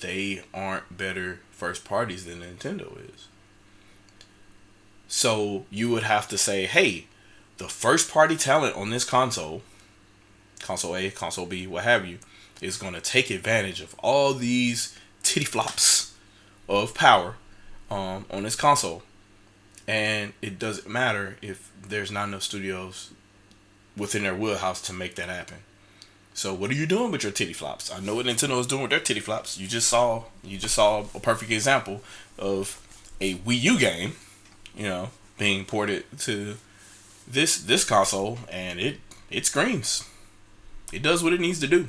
they aren't better first parties than Nintendo is. So you would have to say, hey, the first party talent on this console A, console B, what have you, is going to take advantage of all these titty flops of power on this console. And it doesn't matter if there's not enough studios within their wheelhouse to make that happen. So what are you doing with your titty flops? I know what Nintendo is doing with their titty flops. You just saw a perfect example of a Wii U game, being ported to this console, and it screams. It does what it needs to do.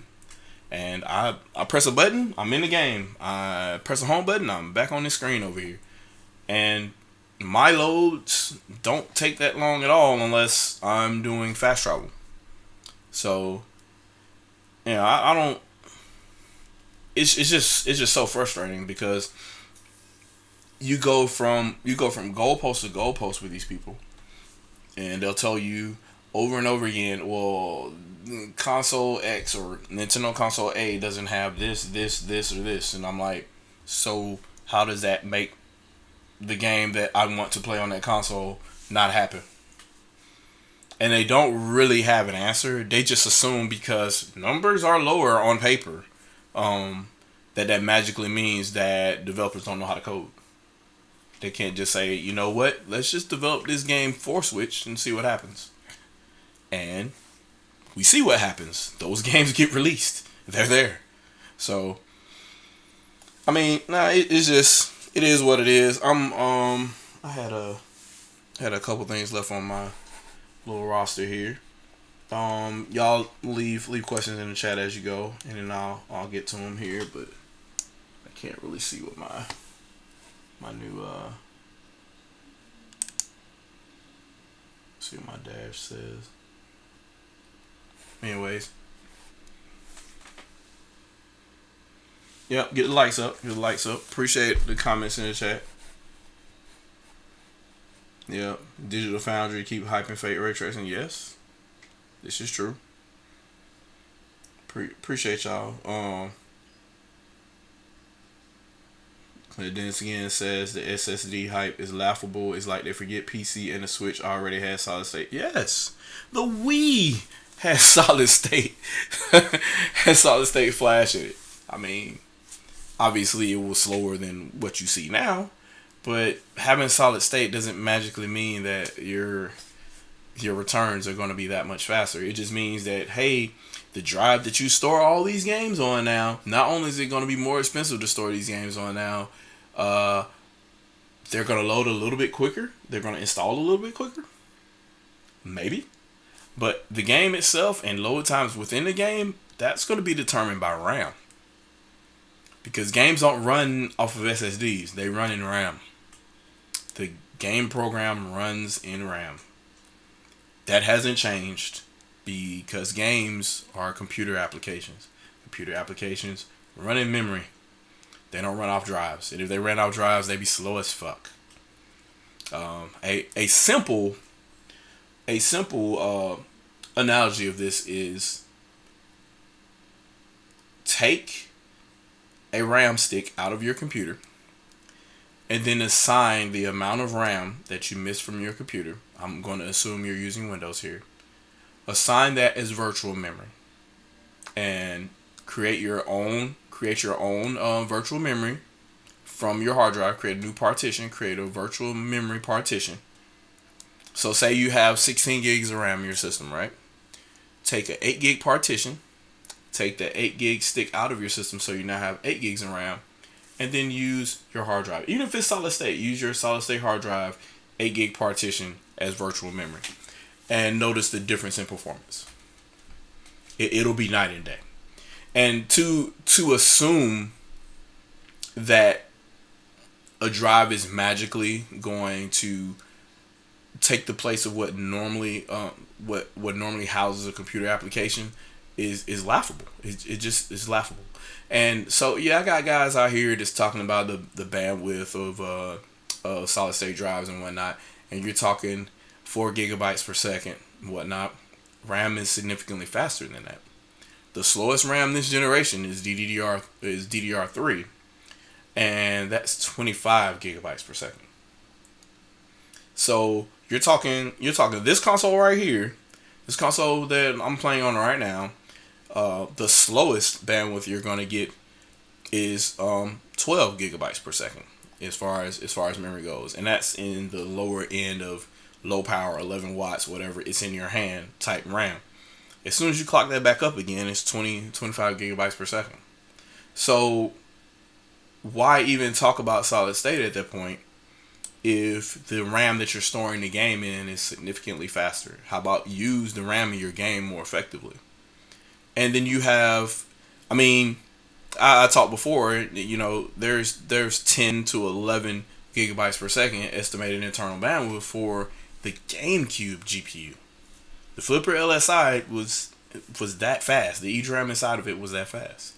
And I press a button, I'm in the game. I press a home button, I'm back on the screen over here. And my loads don't take that long at all unless I'm doing fast travel. So I don't. It's just so frustrating because you go from goalpost to goalpost with these people, and they'll tell you over and over again, well, console X or Nintendo console A doesn't have this, or this, and I'm like, so how does that make the game that I want to play on that console not happen? And they don't really have an answer. They just assume because numbers are lower on paper, that magically means that developers don't know how to code. They can't just say, you know what, let's just develop this game for Switch and see what happens. And we see what happens. Those games get released. They're there. So, I mean, it is what it is. I had a couple things left on my little roster here. Y'all leave questions in the chat as you go, and then I'll get to them here. But I can't really see what my new see what my dash says. Anyways, yep. Get the likes up. Appreciate the comments in the chat. Yeah, Digital Foundry keep hyping fake ray tracing. Yes, this is true. Appreciate y'all. Dennis again says the SSD hype is laughable. It's like they forget PC and the Switch already has solid state. Yes, the Wii has solid state. Has solid state flash in it. I mean, obviously it was slower than what you see now. But having solid state doesn't magically mean that your returns are going to be that much faster. It just means that, hey, the drive that you store all these games on now, not only is it going to be more expensive to store these games on now, they're going to load a little bit quicker. They're going to install a little bit quicker. Maybe. But the game itself and load times within the game, that's going to be determined by RAM. Because games don't run off of SSDs. They run in RAM. The game program runs in RAM. That hasn't changed because games are computer applications. Computer applications run in memory. They don't run off drives. And if they ran off drives, they'd be slow as fuck. A simple analogy of this is take a RAM stick out of your computer and then assign the amount of RAM that you missed from your computer. I'm going to assume you're using Windows here. Assign that as virtual memory, and create your own virtual memory from your hard drive. Create a new partition. Create a virtual memory partition. So say you have 16 gigs of RAM in your system, right? Take an 8 gig partition. Take the 8 gig stick out of your system, so you now have 8 gigs of RAM. And then use your hard drive. Even if it's solid state, use your solid state hard drive 8 gig partition as virtual memory. And notice the difference in performance. It'll be night and day. And to assume that a drive is magically going to take the place of what normally houses a computer application is laughable. It just is laughable. And so I got guys out here just talking about the bandwidth of solid state drives and whatnot, and you're talking 4 gigabytes per second and whatnot. RAM is significantly faster than that. The slowest RAM this generation is DDR3, and that's 25 gigabytes per second. So you're talking this console right here, this console that I'm playing on right now. The slowest bandwidth you're gonna get is 12 gigabytes per second as far as memory goes, and that's in the lower end of low power, 11 watts, whatever it's in your hand type RAM. As soon as you clock that back up again, it's 25 gigabytes per second. So why even talk about solid state at that point if the RAM that you're storing the game in is significantly faster? How about use the RAM in your game more effectively? And then you have, I talked before, there's 10 to 11 gigabytes per second estimated internal bandwidth for the GameCube GPU. The Flipper LSI was that fast. The eDRAM inside of it was that fast.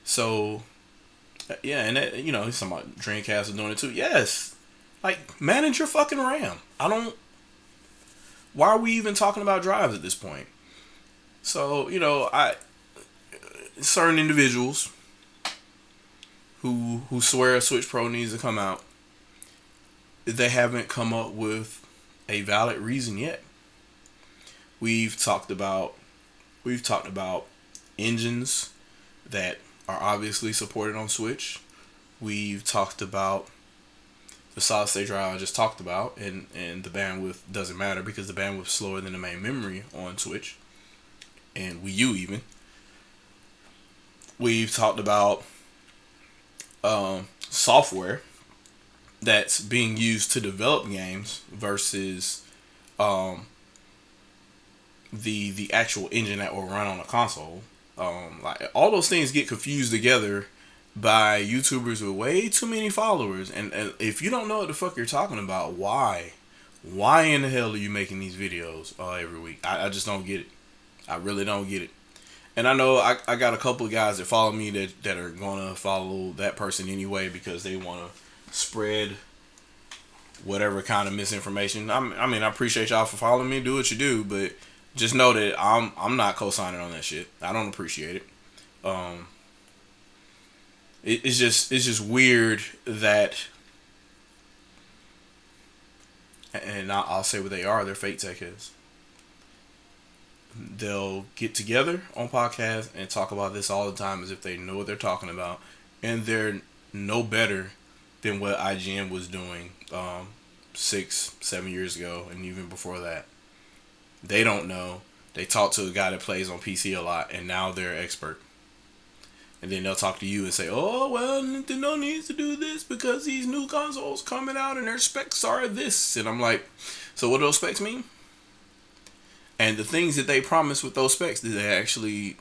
So, yeah, and that, he's talking about Dreamcast is doing it too. Yes, like, manage your fucking RAM. Why are we even talking about drives at this point? So, certain individuals who swear a Switch Pro needs to come out, they haven't come up with a valid reason yet. We've talked about engines that are obviously supported on Switch. We've talked about the solid state drive I just talked about, and the bandwidth doesn't matter because the bandwidth is slower than the main memory on Switch and Wii U even. We've talked about software that's being used to develop games versus the actual engine that will run on a console. Like, all those things get confused together by YouTubers with way too many followers, and if you don't know what the fuck you're talking about, why in the hell are you making these videos every week? I just don't get it. I really don't get it. And I know I got a couple of guys that follow me that are gonna follow that person anyway because they want to spread whatever kind of misinformation. I appreciate y'all for following me. Do what you do, but just know that I'm not co-signing on that shit. I don't appreciate it. It's just weird that, and I'll say what they are. They're fake tech heads. They'll get together on podcasts and talk about this all the time as if they know what they're talking about, and they're no better than what IGN was doing 6-7 years ago, and even before that. They don't know. They talk to a guy that plays on PC a lot, and now they're expert. And then they'll talk to you and say, oh, well, Nintendo needs to do this because these new consoles coming out and their specs are this. And I'm like, so what do those specs mean? And the things that they promised with those specs, did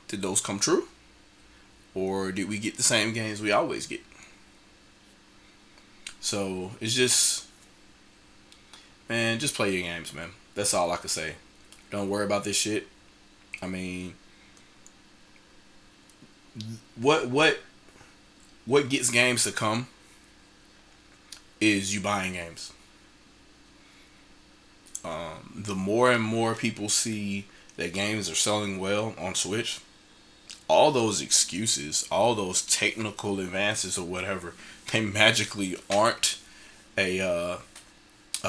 those come true? Or did we get the same games we always get? So, it's just, man, just play your games, man. That's all I can say. Don't worry about this shit. What gets games to come is you buying games. The more and more people see that games are selling well on Switch, all those excuses, all those technical advances or whatever, they magically aren't a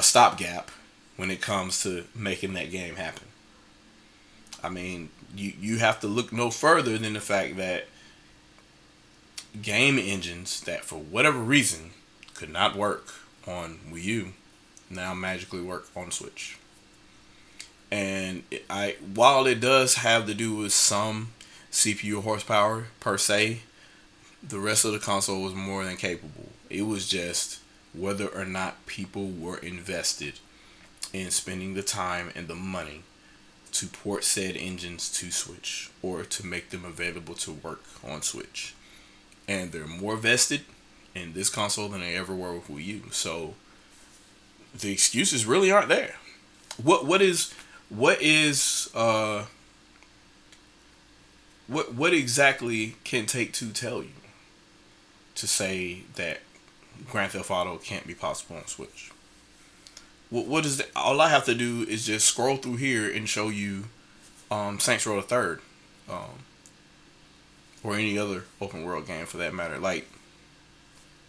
stopgap when it comes to making that game happen. I mean, you have to look no further than the fact that game engines that for whatever reason could not work on Wii U now magically work on Switch. And while it does have to do with some CPU horsepower per se, the rest of the console was more than capable. It was just whether or not people were invested in spending the time and the money to port said engines to Switch or to make them available to work on Switch. And they're more vested in this console than they ever were with Wii U. So the excuses really aren't there. What exactly can Take-Two tell you to say that Grand Theft Auto can't be possible on Switch? What is that? All I have to do is just scroll through here and show you Saints Row the Third, or any other open world game for that matter. Like,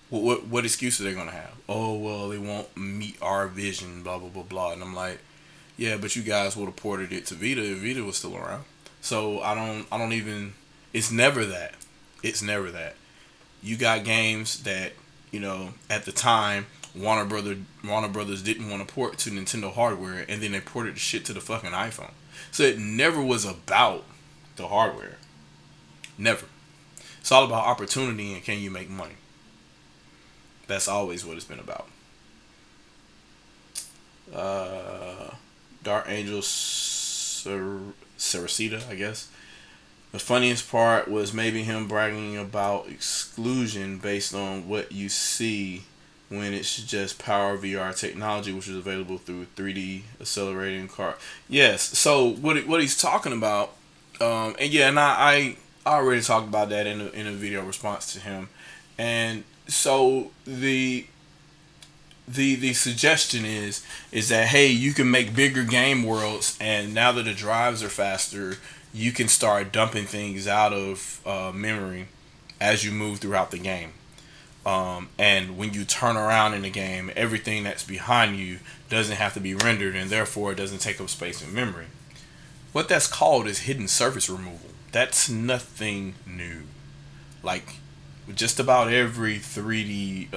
what excuse are they gonna have? Oh well, they won't meet our vision, blah blah blah blah. And I'm like, yeah, but you guys would have ported it to Vita if Vita was still around. So I don't even. It's never that. It's never that. You got games that, you know, at the time Warner Brothers didn't want to port to Nintendo hardware, and then they ported the shit to the fucking iPhone. So it never was about the hardware. Never. It's all about opportunity and can you make money. That's always what it's been about. Dark Angel Saracita, I guess. The funniest part was maybe him bragging about exclusion based on what you see when it's just Power VR technology, which is available through 3D accelerating card. Yes, so what he's talking about, and yeah, and I already talked about that in a video response to him, and so the suggestion is that, hey, you can make bigger game worlds, and now that the drives are faster, you can start dumping things out of memory as you move throughout the game. And when you turn around in the game, everything that's behind you doesn't have to be rendered, and therefore it doesn't take up space in memory. What that's called is hidden surface removal. That's nothing new. Like, just about every 3D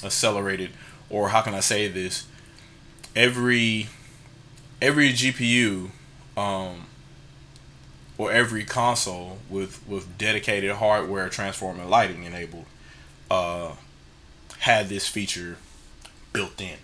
accelerated, or how can I say this? Every GPU or every console with dedicated hardware transforming lighting enabled had this feature built in.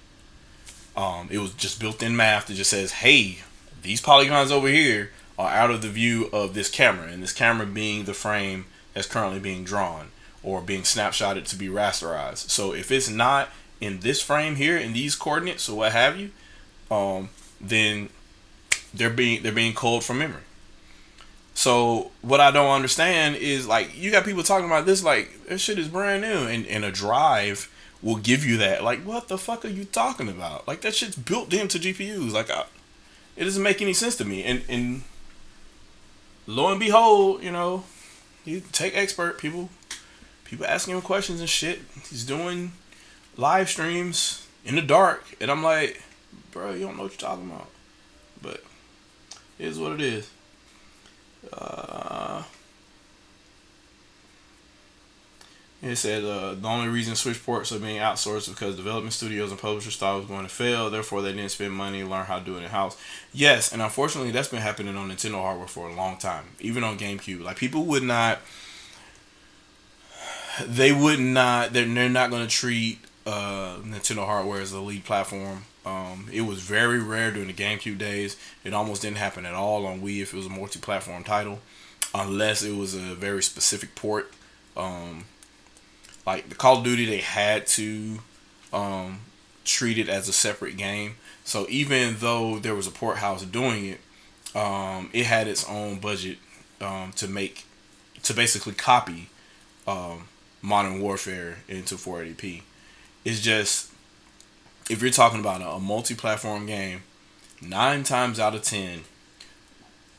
It was just built-in math that just says, hey, these polygons over here are out of the view of this camera, and this camera being the frame that's currently being drawn or being snapshotted to be rasterized. So if it's not in this frame here, in these coordinates or what have you, then they're being culled from memory. So what I don't understand is, like, you got people talking about this like this shit is brand new, and a drive will give you that. Like, what the fuck are you talking about? Like, that shit's built into GPUs. Like, it doesn't make any sense to me. And lo and behold, you know, you take expert people asking him questions and shit. He's doing live streams in the dark, and I'm like, bro, you don't know what you're talking about. But it is what it is. It said the only reason Switch ports are being outsourced is because development studios and publishers thought it was going to fail, therefore they didn't spend money to learn how to do it in-house. Yes, and unfortunately that's been happening on Nintendo hardware for a long time, even on GameCube. Like, people would not, they're not going to treat Nintendo hardware as a lead platform. It was very rare during the GameCube days. It almost didn't happen at all on Wii if it was a multi-platform title, unless it was a very specific port. Like the Call of Duty, they had to treat it as a separate game. So even though there was a port house doing it, it had its own budget to basically copy Modern Warfare into 480p. It's just, if you're talking about a multi-platform game, 9 times out of 10,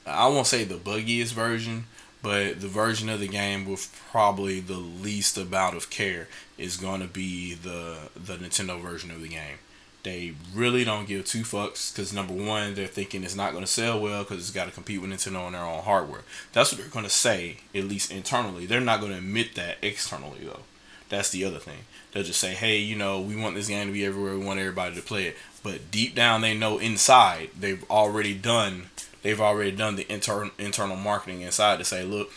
I won't say the buggiest version, But the version of the game with probably the least amount of care is going to be the Nintendo version of the game. They really don't give two fucks because number one, they're thinking it's not going to sell well because it's got to compete with Nintendo on their own hardware. That's what they're going to say, at least internally. They're not going to admit that externally though. That's the other thing. They'll just say, hey, we want this game to be everywhere. We want everybody to play it. But deep down, they know inside they've already done the internal marketing inside to say, look,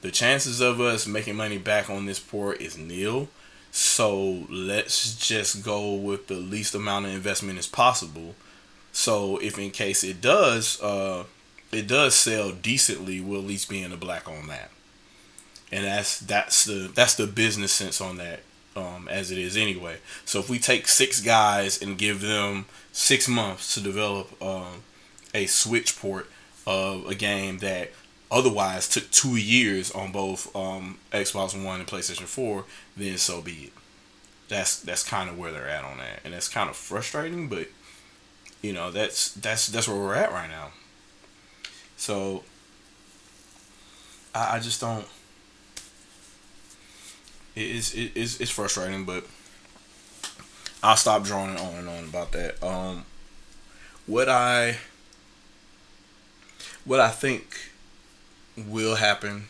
the chances of us making money back on this port is nil. So let's just go with the least amount of investment as possible. So if in case it does sell decently, we'll at least be in the black on that. And that's the business sense on that, as it is anyway. So if we take 6 guys and give them 6 months to develop a Switch port of a game that otherwise took 2 years on both Xbox One and PlayStation 4, then so be it. That's kind of where they're at on that, and that's kind of frustrating. But that's where we're at right now. So I just don't. It's frustrating, but I'll stop droning on and on about that. What I think will happen,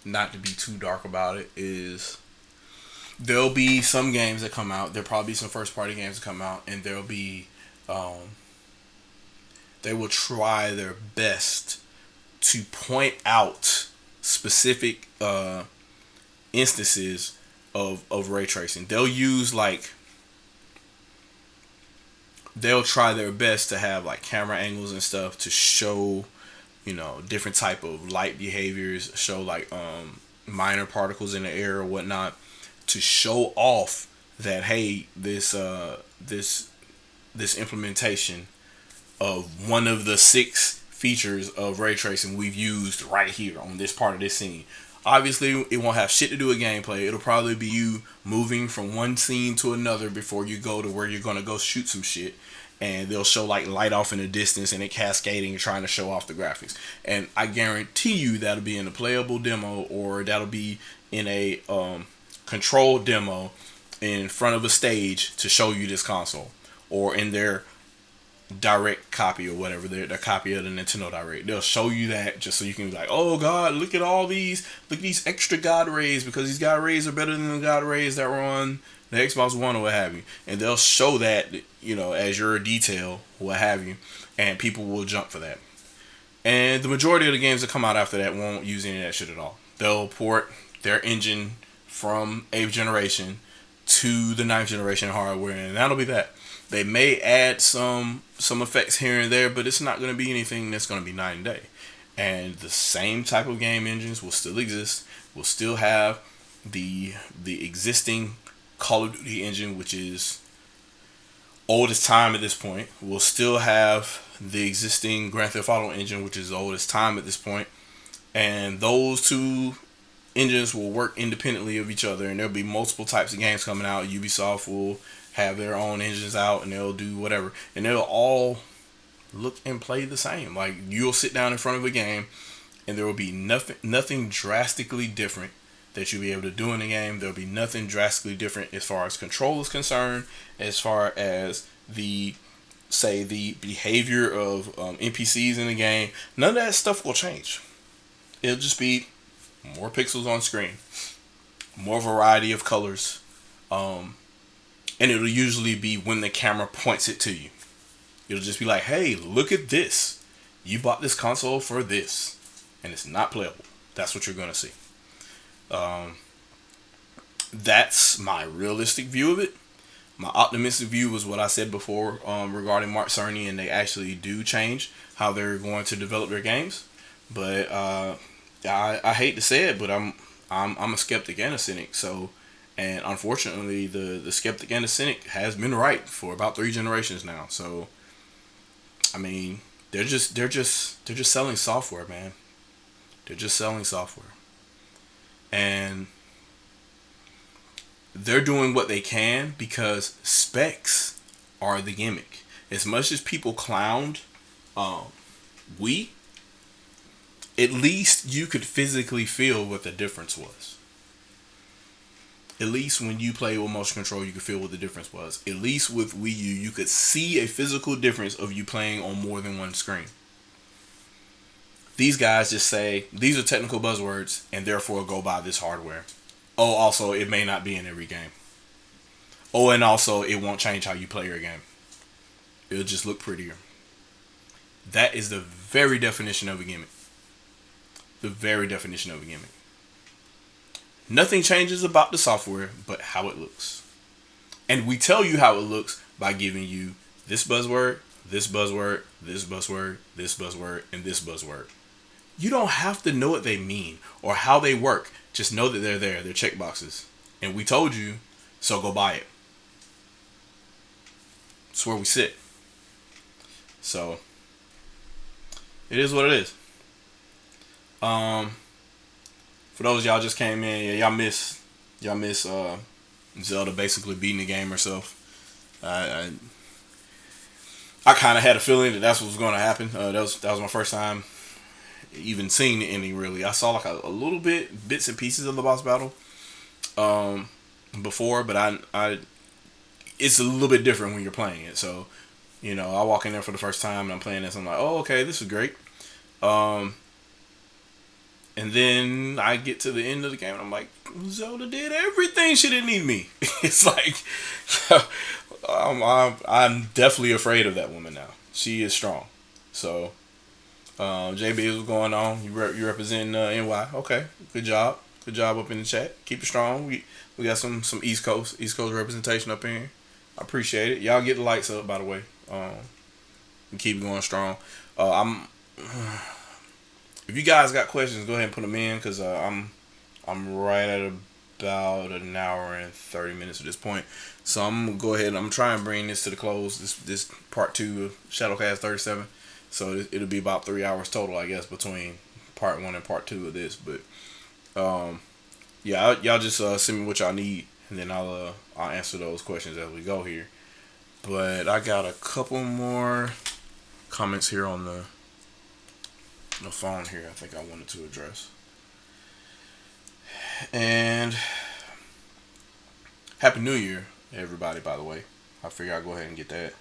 not to be too dark about it, is there'll be some games that come out. There'll probably be some first party games that come out, and there'll be they will try their best to point out specific instances of ray tracing. They'll try their best to have like camera angles and stuff to show different type of light behaviors, show like minor particles in the air or whatnot, to show off that, hey, this implementation of one of the 6 features of ray tracing we've used right here on this part of this scene. Obviously, it won't have shit to do with gameplay. It'll probably be you moving from one scene to another before you go to where you're going to go shoot some shit. And they'll show like light off in the distance and it cascading and trying to show off the graphics. And I guarantee you that'll be in a playable demo, or that'll be in a controlled demo in front of a stage to show you this console, or in their direct copy or whatever, their copy of the Nintendo Direct. They'll show you that just so you can be like, oh god, look at these extra God rays, because these God rays are better than the God rays that were on the Xbox One or what have you. And they'll show that, as your detail, what have you, and people will jump for that. And the majority of the games that come out after that won't use any of that shit at all. They'll port their engine from 8th generation to the 9th generation hardware, and that'll be that. They may add some effects here and there, but it's not going to be anything that's going to be night and day. And the same type of game engines will still exist. We'll still have the existing Call of Duty engine, which is old as time at this point. We'll still have the existing Grand Theft Auto engine, which is old as time at this point. And those two engines will work independently of each other, and there'll be multiple types of games coming out. Ubisoft will have their own engines out, and they'll do whatever, and they'll all look and play the same. Like, you'll sit down in front of a game and there will be nothing drastically different that you'll be able to do in the game. There'll be nothing drastically different as far as control is concerned, as far as the behavior of NPCs in the game. None of that stuff will change. It'll just be more pixels on screen, more variety of colors, and it'll usually be when the camera points it to you. It'll just be like, hey, look at this. You bought this console for this, and it's not playable. That's what you're going to see. That's my realistic view of it. My optimistic view was what I said before regarding Mark Cerny, and they actually do change how they're going to develop their games. But I hate to say it, but I'm a skeptic and a cynic. So, and unfortunately, the skeptic and the cynic has been right for about 3 generations now. So, I mean, they're just selling software, man. They're just selling software, and they're doing what they can because specs are the gimmick. As much as people clowned Wii, at least you could physically feel what the difference was. At least when you play with motion control, you could feel what the difference was. At least with Wii U, you could see a physical difference of you playing on more than one screen. These guys just say, these are technical buzzwords, and therefore go buy this hardware. Oh, also, it may not be in every game. Oh, and also, it won't change how you play your game. It'll just look prettier. That is the very definition of a gimmick. The very definition of a gimmick. Nothing changes about the software but how it looks. And we tell you how it looks by giving you this buzzword, this buzzword, this buzzword, this buzzword, and this buzzword. You don't have to know what they mean or how they work. Just know that they're there. They're checkboxes. And we told you, so go buy it. It's where we sit. So, it is what it is. For those of y'all just came in, y'all miss Zelda basically beating the game herself. I kind of had a feeling that that's what was going to happen. That was my first time even seeing the ending. Really, I saw like a little bits and pieces of the boss battle before, but I it's a little bit different when you're playing it. So, you know, I walk in there for the first time and I'm playing this. I'm like, oh, okay, this is great. And then I get to the end of the game and I'm like, Zelda did everything. She didn't need me. It's like, I'm definitely afraid of that woman now. She is strong. So, JB, what's going on? You representing NY. Okay, good job. Good job up in the chat. Keep it strong. We got some East Coast representation up in here. I appreciate it. Y'all get the lights up, by the way. And keep it going strong. If you guys got questions, go ahead and put them in, because I'm right at about an hour and 30 minutes at this point. So I'm gonna go ahead and I'm trying to bring this to the close. This part 2 of ShadowCast 37. So it'll be about 3 hours total, I guess, between part 1 and part 2 of this. But yeah, y'all just send me what y'all need, and then I'll answer those questions as we go here. But I got a couple more comments here on the phone here I think I wanted to address. And Happy New Year, everybody, by the way. I figure I'll go ahead and get that.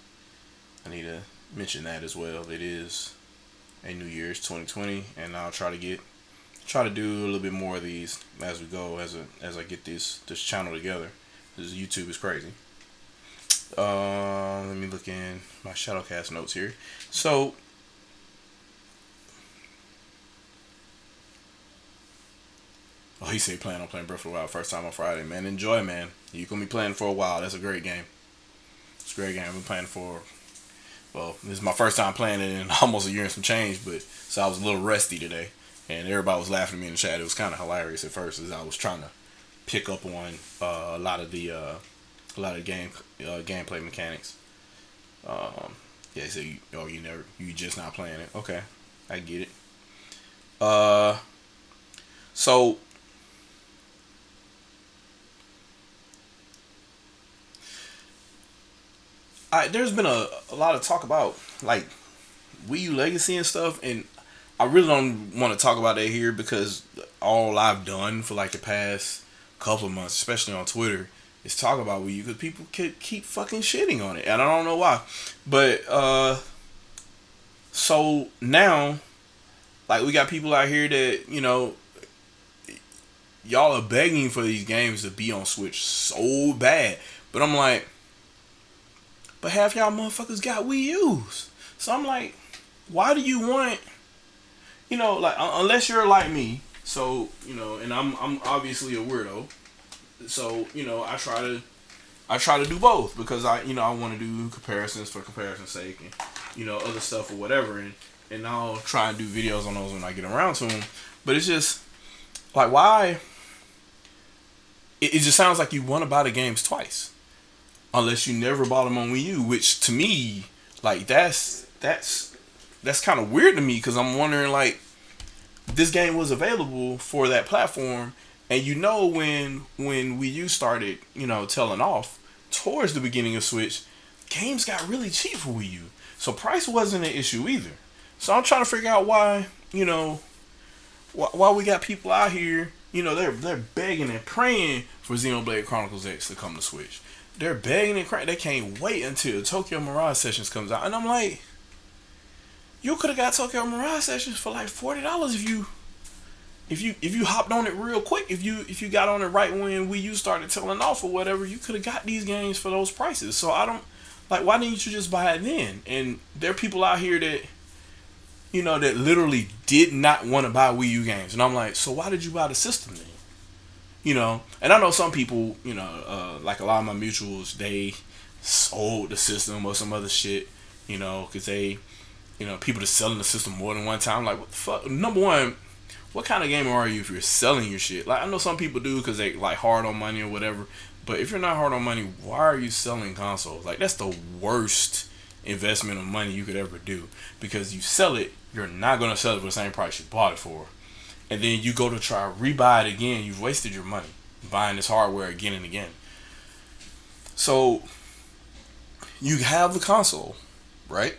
I need to mention that as well. It is a New Year's 2020, and I'll try to do a little bit more of these as we go, as I get this channel together. Because YouTube is crazy. Let me look in my ShadowCast notes here. So, oh, he said plan on playing Breath of the Wild first time on Friday. Man, enjoy, man. You're going to be playing for a while. That's a great game. It's a great game. I've been playing for, well, this is my first time playing it in almost a year and some change, but so I was a little rusty today. And everybody was laughing at me in the chat. It was kind of hilarious at first, as I was trying to pick up on a lot of the gameplay mechanics. Yeah, so you just not playing it. Okay, I get it. So there's been a lot of talk about like Wii U Legacy and stuff, and I really don't want to talk about that here, because all I've done for like the past couple of months, especially on Twitter, is talk about Wii U, because people keep fucking shitting on it, and I don't know why. But so now, like, we got people out here that, you know, y'all are begging for these games to be on Switch so bad, but I'm like, but half y'all motherfuckers got Wii U's. So I'm like, why do you want, you know, like, unless you're like me, so, you know, and I'm obviously a weirdo, so, you know, I try to do both, because I want to do comparisons for comparison's sake, and, you know, other stuff or whatever, and I'll try and do videos on those when I get around to them. But it's just like, why? It just sounds like you want to buy the games twice, unless you never bought them on Wii U, which to me, like, that's kind of weird to me, because I'm wondering, like, this game was available for that platform, and you know, when Wii U started, you know, tailing off towards the beginning of Switch, games got really cheap for Wii U, so price wasn't an issue either. So I'm trying to figure out why, you know, Why we got people out here, they're begging and praying for Xenoblade Chronicles X to come to Switch. They're begging and crying. They can't wait until Tokyo Mirage Sessions comes out. And I'm like, you could have got Tokyo Mirage Sessions for like $40 if you hopped on it real quick. If you got on it right when Wii U started tailing off or whatever, you could have got these games for those prices. So I don't like, why didn't you just buy it then? And there are people out here that that literally did not want to buy Wii U games. And I'm like, so why did you buy the system then? And I know some people, like a lot of my mutuals, they sold the system or some other shit, because they, people that's selling the system more than one time. Like, what the fuck? Number one, what kind of gamer are you if you're selling your shit? Like, I know some people do because they like hard on money or whatever. But if you're not hard on money, why are you selling consoles? Like, that's the worst investment of money you could ever do, because you sell it, you're not going to sell it for the same price you bought it for. And then you go to try rebuy it again, you've wasted your money buying this hardware again and again. So you have the console, right?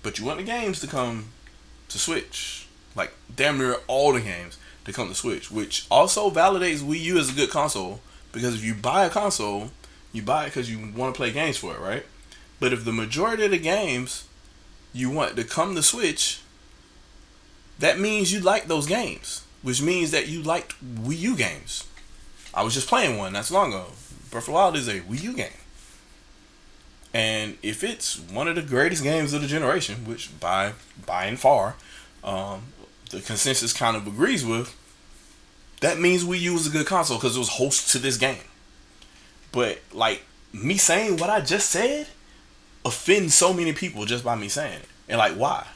But you want the games to come to Switch. Like, damn near all the games to come to Switch, which also validates Wii U as a good console, because if you buy a console, you buy it because you want to play games for it, right? But if the majority of the games you want to come to Switch, that means you like those games, which means that you liked Wii U games. I was just playing one not so long ago. Breath of the Wild is a Wii U game. And if it's one of the greatest games of the generation, which by and far, the consensus kind of agrees with, that means Wii U is a good console because it was host to this game. But, like, me saying what I just said offends so many people just by me saying it. And, like, why?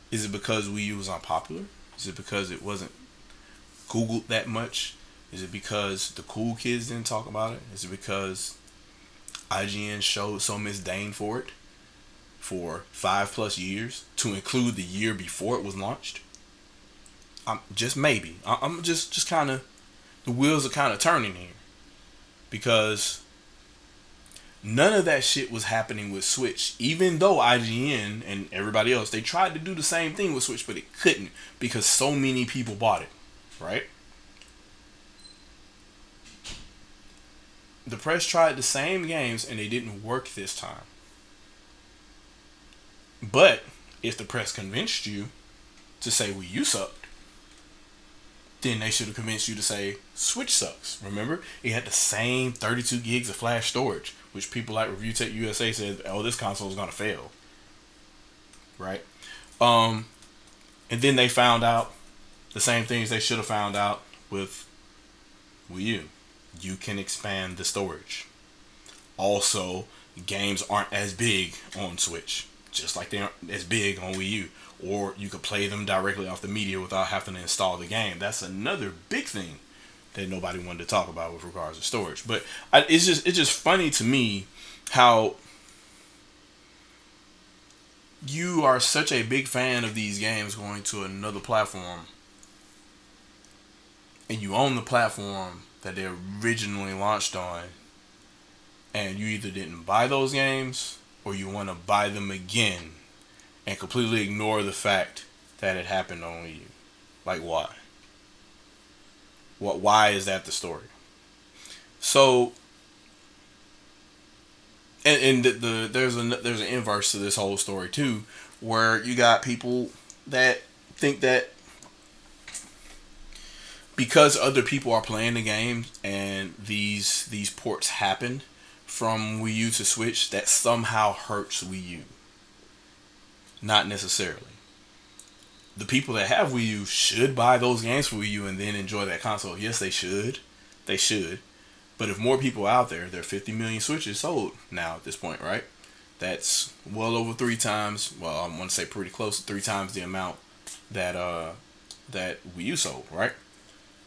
Is it because Wii U was unpopular? Is it because it wasn't Googled that much? Is it because the cool kids didn't talk about it? Is it because IGN showed so disdain for it for 5+ years, to include the year before it was launched? Just maybe. I'm just kind of, the wheels are kind of turning here, because none of that shit was happening with Switch, even though IGN and everybody else, they tried to do the same thing with Switch, but it couldn't because so many people bought it, right? The press tried the same games and they didn't work this time. But if the press convinced you to say Wii U sucked, then they should have convinced you to say Switch sucks. Remember, it had the same 32 gigs of flash storage, which people like Review Tech USA said, oh, this console is going to fail. Right? And then they found out the same things they should have found out with Wii U. You can expand the storage. Also, games aren't as big on Switch, just like they aren't as big on Wii U. Or you could play them directly off the media without having to install the game. That's another big thing that nobody wanted to talk about with regards to storage. But it's just funny to me how you are such a big fan of these games going to another platform, and you own the platform that they originally launched on, and you either didn't buy those games or you want to buy them again and completely ignore the fact that it happened on Wii U. Like, why? Why is that the story? So, and there's an inverse to this whole story too, where you got people that think that because other people are playing the game and these ports happen from Wii U to Switch, that somehow hurts Wii U. Not necessarily. The people that have Wii U should buy those games for Wii U and then enjoy that console. Yes, they should. They should. But if more people are out there are 50 million Switches sold now at this point, right? That's well over 3 times, well, I want to say pretty close to 3 times the amount that Wii U sold, right?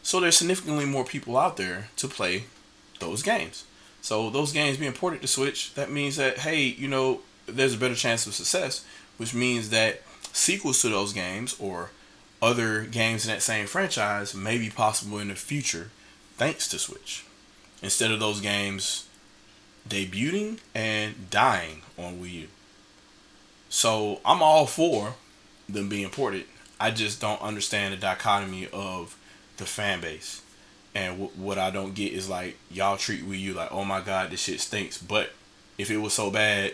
So there's significantly more people out there to play those games. So those games being ported to Switch, that means that, hey, there's a better chance of success, which means that sequels to those games or other games in that same franchise may be possible in the future thanks to Switch, instead of those games debuting and dying on Wii U. So I'm all for them being ported. I just don't understand the dichotomy of the fan base. And what I don't get is like y'all treat Wii U like, oh my god, this shit stinks. But if it was so bad,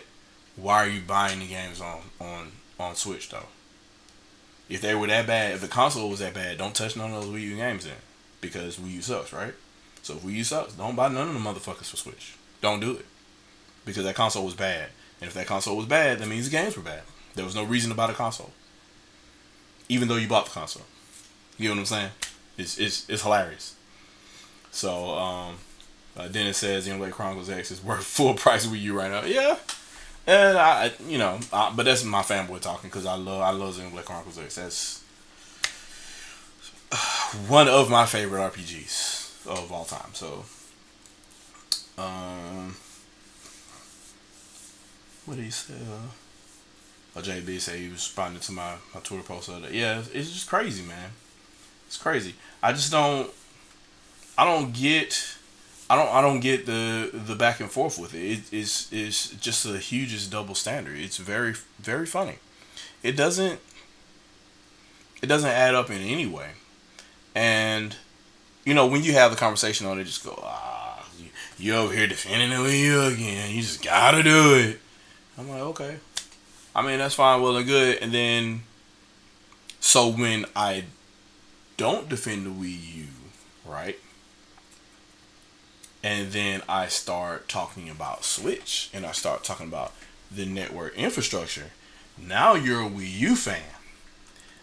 why are you buying the games on Switch though? If they were that bad, if the console was that bad, don't touch none of those Wii U games then, because Wii U sucks, right? So if Wii U sucks, don't buy none of the motherfuckers for Switch. Don't do it, because that console was bad. And if that console was bad, that means the games were bad. There was no reason to buy the console, even though you bought the console. You know what I'm saying? It's hilarious. So Dennis says Xenoblade Chronicles X is worth full price Wii U right now. Yeah, and but that's my fanboy talking, because I love Xenoblade Chronicles X. That's one of my favorite RPGs of all time. So, what did he say? JB said he was responding to my Twitter post of that. Yeah, it's just crazy, man. It's crazy. I don't get the back and forth with it. It's just the hugest double standard. It's very, very funny. It doesn't add up in any way. And when you have the conversation on it, just go, you over here defending the Wii U again. You just gotta do it. I'm like, okay. I mean, that's fine, well and good. And then, so when I don't defend the Wii U, right? And then I start talking about Switch, and I start talking about the network infrastructure. Now you're a Wii U fan.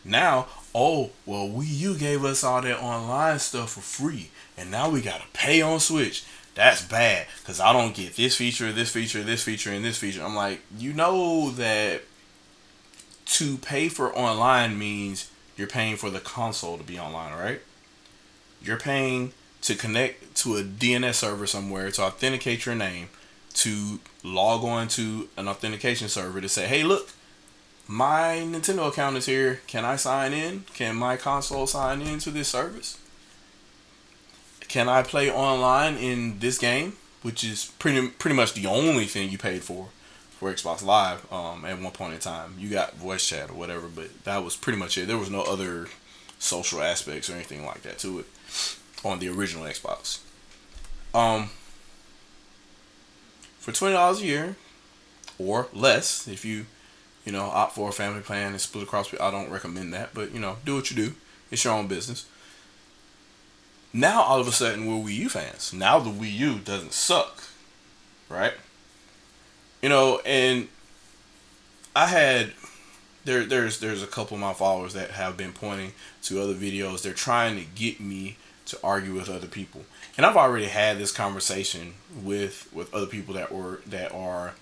Now, oh, well, Wii U gave us all that online stuff for free, and now we gotta pay on Switch. That's bad, because I don't get this feature, this feature, this feature, and this feature. I'm like, that to pay for online means you're paying for the console to be online, right? You're paying to connect to a DNS server somewhere to authenticate your name, to log on to an authentication server to say, hey, look, my Nintendo account is here. Can I sign in? Can my console sign in to this service? Can I play online in this game, which is pretty much the only thing you paid for Xbox Live at one point in time. You got voice chat or whatever, but that was pretty much it. There was no other social aspects or anything like that to it on the original Xbox. For $20 a year or less, if you opt for a family plan and split across, I don't recommend that, but do what you do. It's your own business. Now all of a sudden we're Wii U fans. Now the Wii U doesn't suck, right? And I had there's a couple of my followers that have been pointing to other videos. They're trying to get me to argue with other people, and I've already had this conversation with other people that are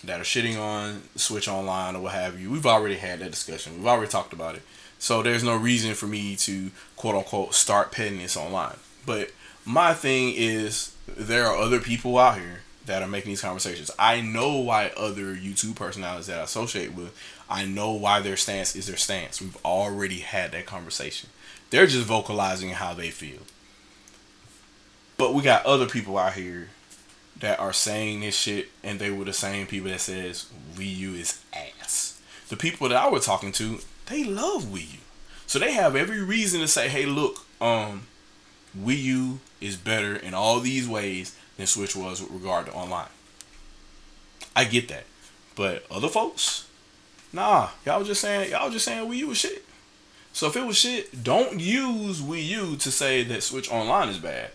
shitting on Switch Online or what have you. We've already had that discussion. We've already talked about it. So there's no reason for me to quote unquote start petting this online. But my thing is, there are other people out here that are making these conversations. I know why other YouTube personalities that I associate with, I know why their stance is their stance. We've already had that conversation. They're just vocalizing how they feel. But we got other people out here that are saying this shit, and they were the same people that says Wii U is ass. The people that I was talking to, they love Wii U. So they have every reason to say, hey, look, Wii U is better in all these ways than Switch was with regard to online. I get that. But other folks, nah, y'all was just saying Wii U was shit. So if it was shit, don't use Wii U to say that Switch Online is bad.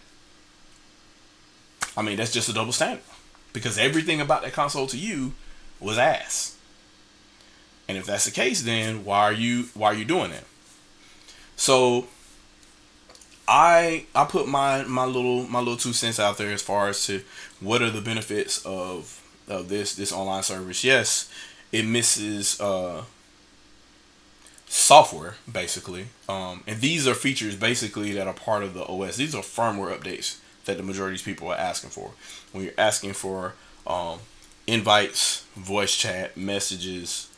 I mean, that's just a double standard. Because everything about that console to you was ass. And if that's the case, then why are you doing that? So I put my little 2 cents out there as far as to what are the benefits of this online service. Yes, it misses software basically, and these are features basically that are part of the OS. These are firmware updates that the majority of these people are asking for. When you're asking for invites, voice chat, messages,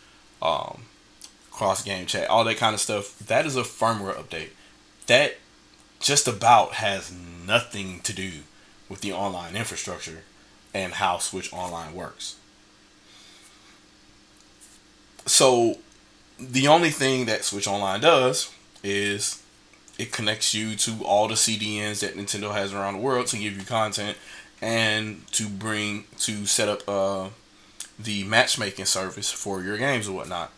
cross game chat, all that kind of stuff, that is a firmware update. That just about has nothing to do with the online infrastructure and how Switch Online works. So the only thing that Switch Online does is it connects you to all the CDNs that Nintendo has around the world to give you content and to set up the matchmaking service for your games and whatnot.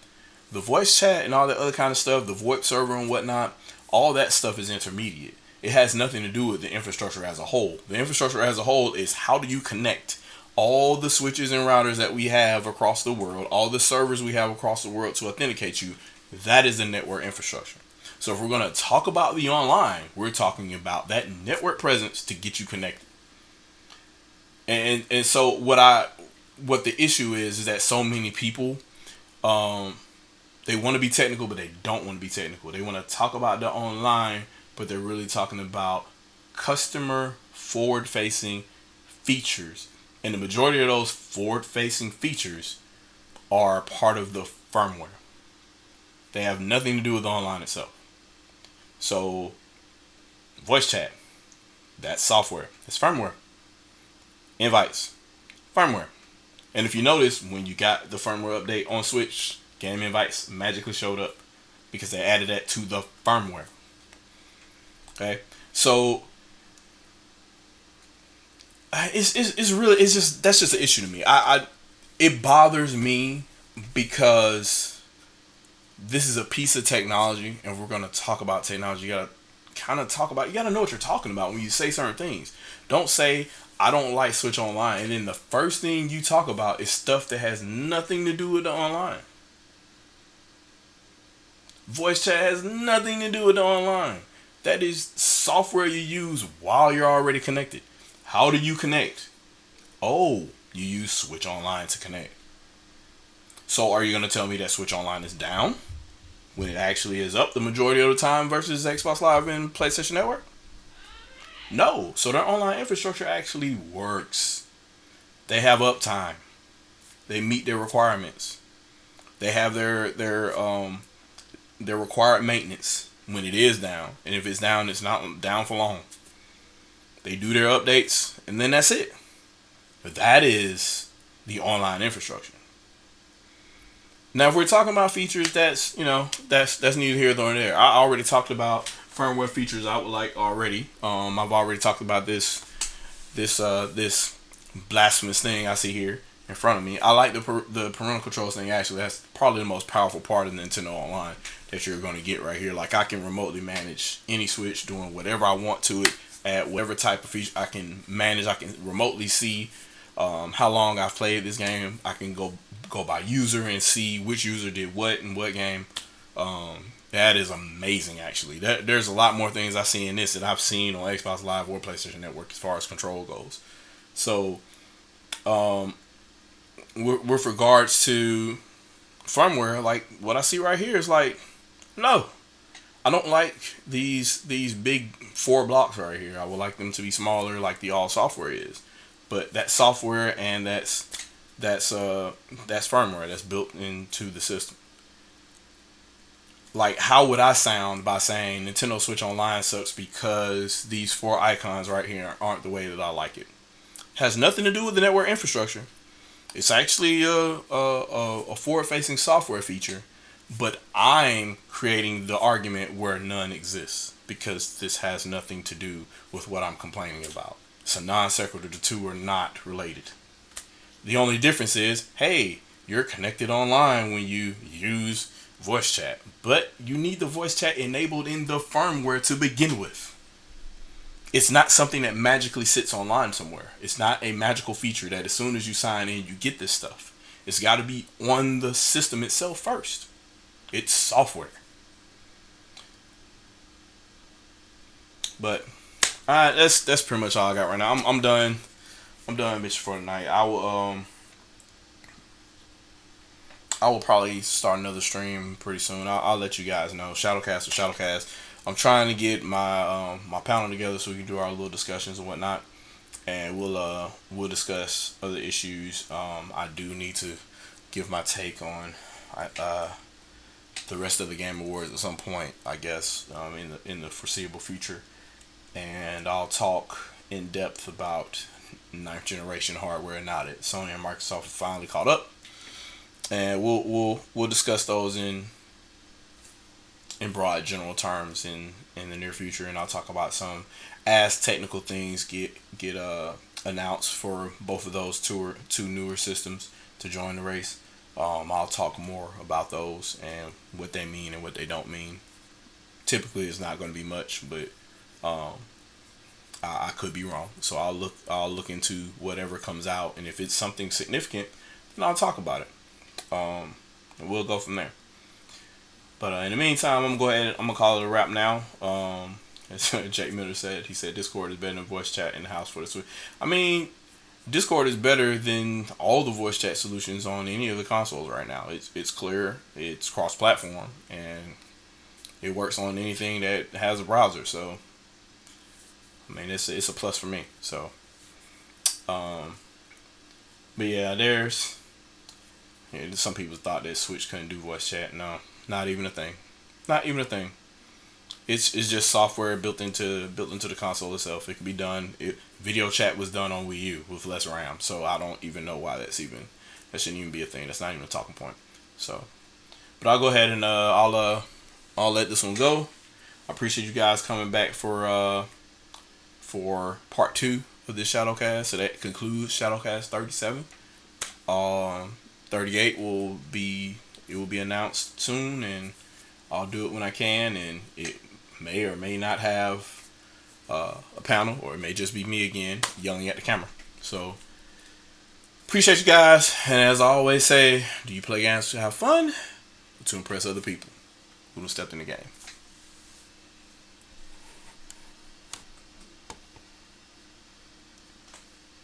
The voice chat and all that other kind of stuff, the VoIP server and whatnot, all that stuff is intermediate. It has nothing to do with the infrastructure as a whole. The infrastructure as a whole is how do you connect all the switches and routers that we have across the world, all the servers we have across the world to authenticate you. That is the network infrastructure. So if we're going to talk about the online, we're talking about that network presence to get you connected. And so what the issue is that so many people they want to be technical, but they don't want to be technical. They want to talk about the online, but they're really talking about customer forward-facing features. And the majority of those forward-facing features are part of the firmware. They have nothing to do with the online itself. So, voice chat, that's software. It's firmware. Invites, firmware. And if you notice, when you got the firmware update on Switch, game invites magically showed up because they added that to the firmware. Okay, so it's really that's just an issue to me. It bothers me because this is a piece of technology, and we're gonna talk about technology. You gotta know what you're talking about when you say certain things. Don't say I don't like Switch Online, and then the first thing you talk about is stuff that has nothing to do with the online. Voice chat has nothing to do with the online. That is software you use while you're already connected. How do you connect? Oh, you use Switch Online to connect. So are you going to tell me that Switch Online is down when it actually is up the majority of the time versus Xbox Live and PlayStation Network? No. So their online infrastructure actually works. They have uptime. They meet their requirements. They have their required maintenance when it is down. And if it's down, it's not down for long. They do their updates, and then that's it. But that is the online infrastructure. Now, if we're talking about features, that's neither here nor there. I already talked about firmware features I would like already. I've already talked about this blasphemous thing I see here in front of me. I like the parental controls thing. Actually, that's probably the most powerful part of Nintendo Online that you're going to get right here. Like, I can remotely manage any Switch doing whatever I want to it at whatever type of feature I can manage. I can remotely see how long I've played this game. I can go by user and see which user did what in what game. That is amazing, actually. There's a lot more things I see in this that I've seen on Xbox Live or PlayStation Network as far as control goes. So, with regards to firmware, like what I see right here is like, no, I don't like these big 4 blocks right here. I would like them to be smaller, like the all software is. But that's software, and that's firmware that's built into the system. Like, how would I sound by saying Nintendo Switch Online sucks because these 4 icons right here aren't the way that I like it? Has nothing to do with the network infrastructure. It's actually a forward-facing software feature, but I'm creating the argument where none exists because this has nothing to do with what I'm complaining about. It's a non sequitur. The two are not related. The only difference is, hey, you're connected online when you use voice chat, but you need the voice chat enabled in the firmware to begin with. It's not something that magically sits online somewhere. It's not a magical feature that as soon as you sign in, you get this stuff. It's got to be on the system itself first. It's software. But that's pretty much all I got right now. I'm done. I'm done, bitch, for tonight. I will probably start another stream pretty soon. I'll let you guys know. ShadowCast or ShadowCast. I'm trying to get my my panel together so we can do our little discussions and whatnot, and we'll discuss other issues. I do need to give my take on the rest of the Game Awards at some point, I guess, in the foreseeable future, and I'll talk in depth about 9th generation hardware now that Sony and Microsoft have finally caught up, and we'll discuss those in in broad general terms in the near future, and I'll talk about some as technical things get announced for both of those two newer systems to join the race. I'll talk more about those and what they mean and what they don't mean. Typically, it's not going to be much, but I could be wrong. So I'll look into whatever comes out, and if it's something significant, then I'll talk about it. And we'll go from there. But in the meantime, I'm gonna call it a wrap now. As Jake Miller said, he said Discord is better than voice chat in the house for the Switch. I mean, Discord is better than all the voice chat solutions on any of the consoles right now. It's clear, it's cross-platform, and it works on anything that has a browser. So, I mean, it's a plus for me. So, but yeah, some people thought that Switch couldn't do voice chat. No, not even a thing. Not even a thing. It's just software built into the console itself. It can be done. Video chat was done on Wii U with less RAM, so I don't even know why that shouldn't even be a thing. That's not even a talking point. So, but I'll go ahead and I'll let this one go. I appreciate you guys coming back for part 2 of this ShadowCast. So that concludes ShadowCast 37. 38 will be announced soon, and I'll do it when I can, and it may or may not have a panel, or it may just be me again yelling at the camera. So appreciate you guys, and as I always say, do you play games to have fun or to impress other people who have stepped in the game?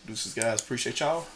Deuces, guys. Appreciate y'all.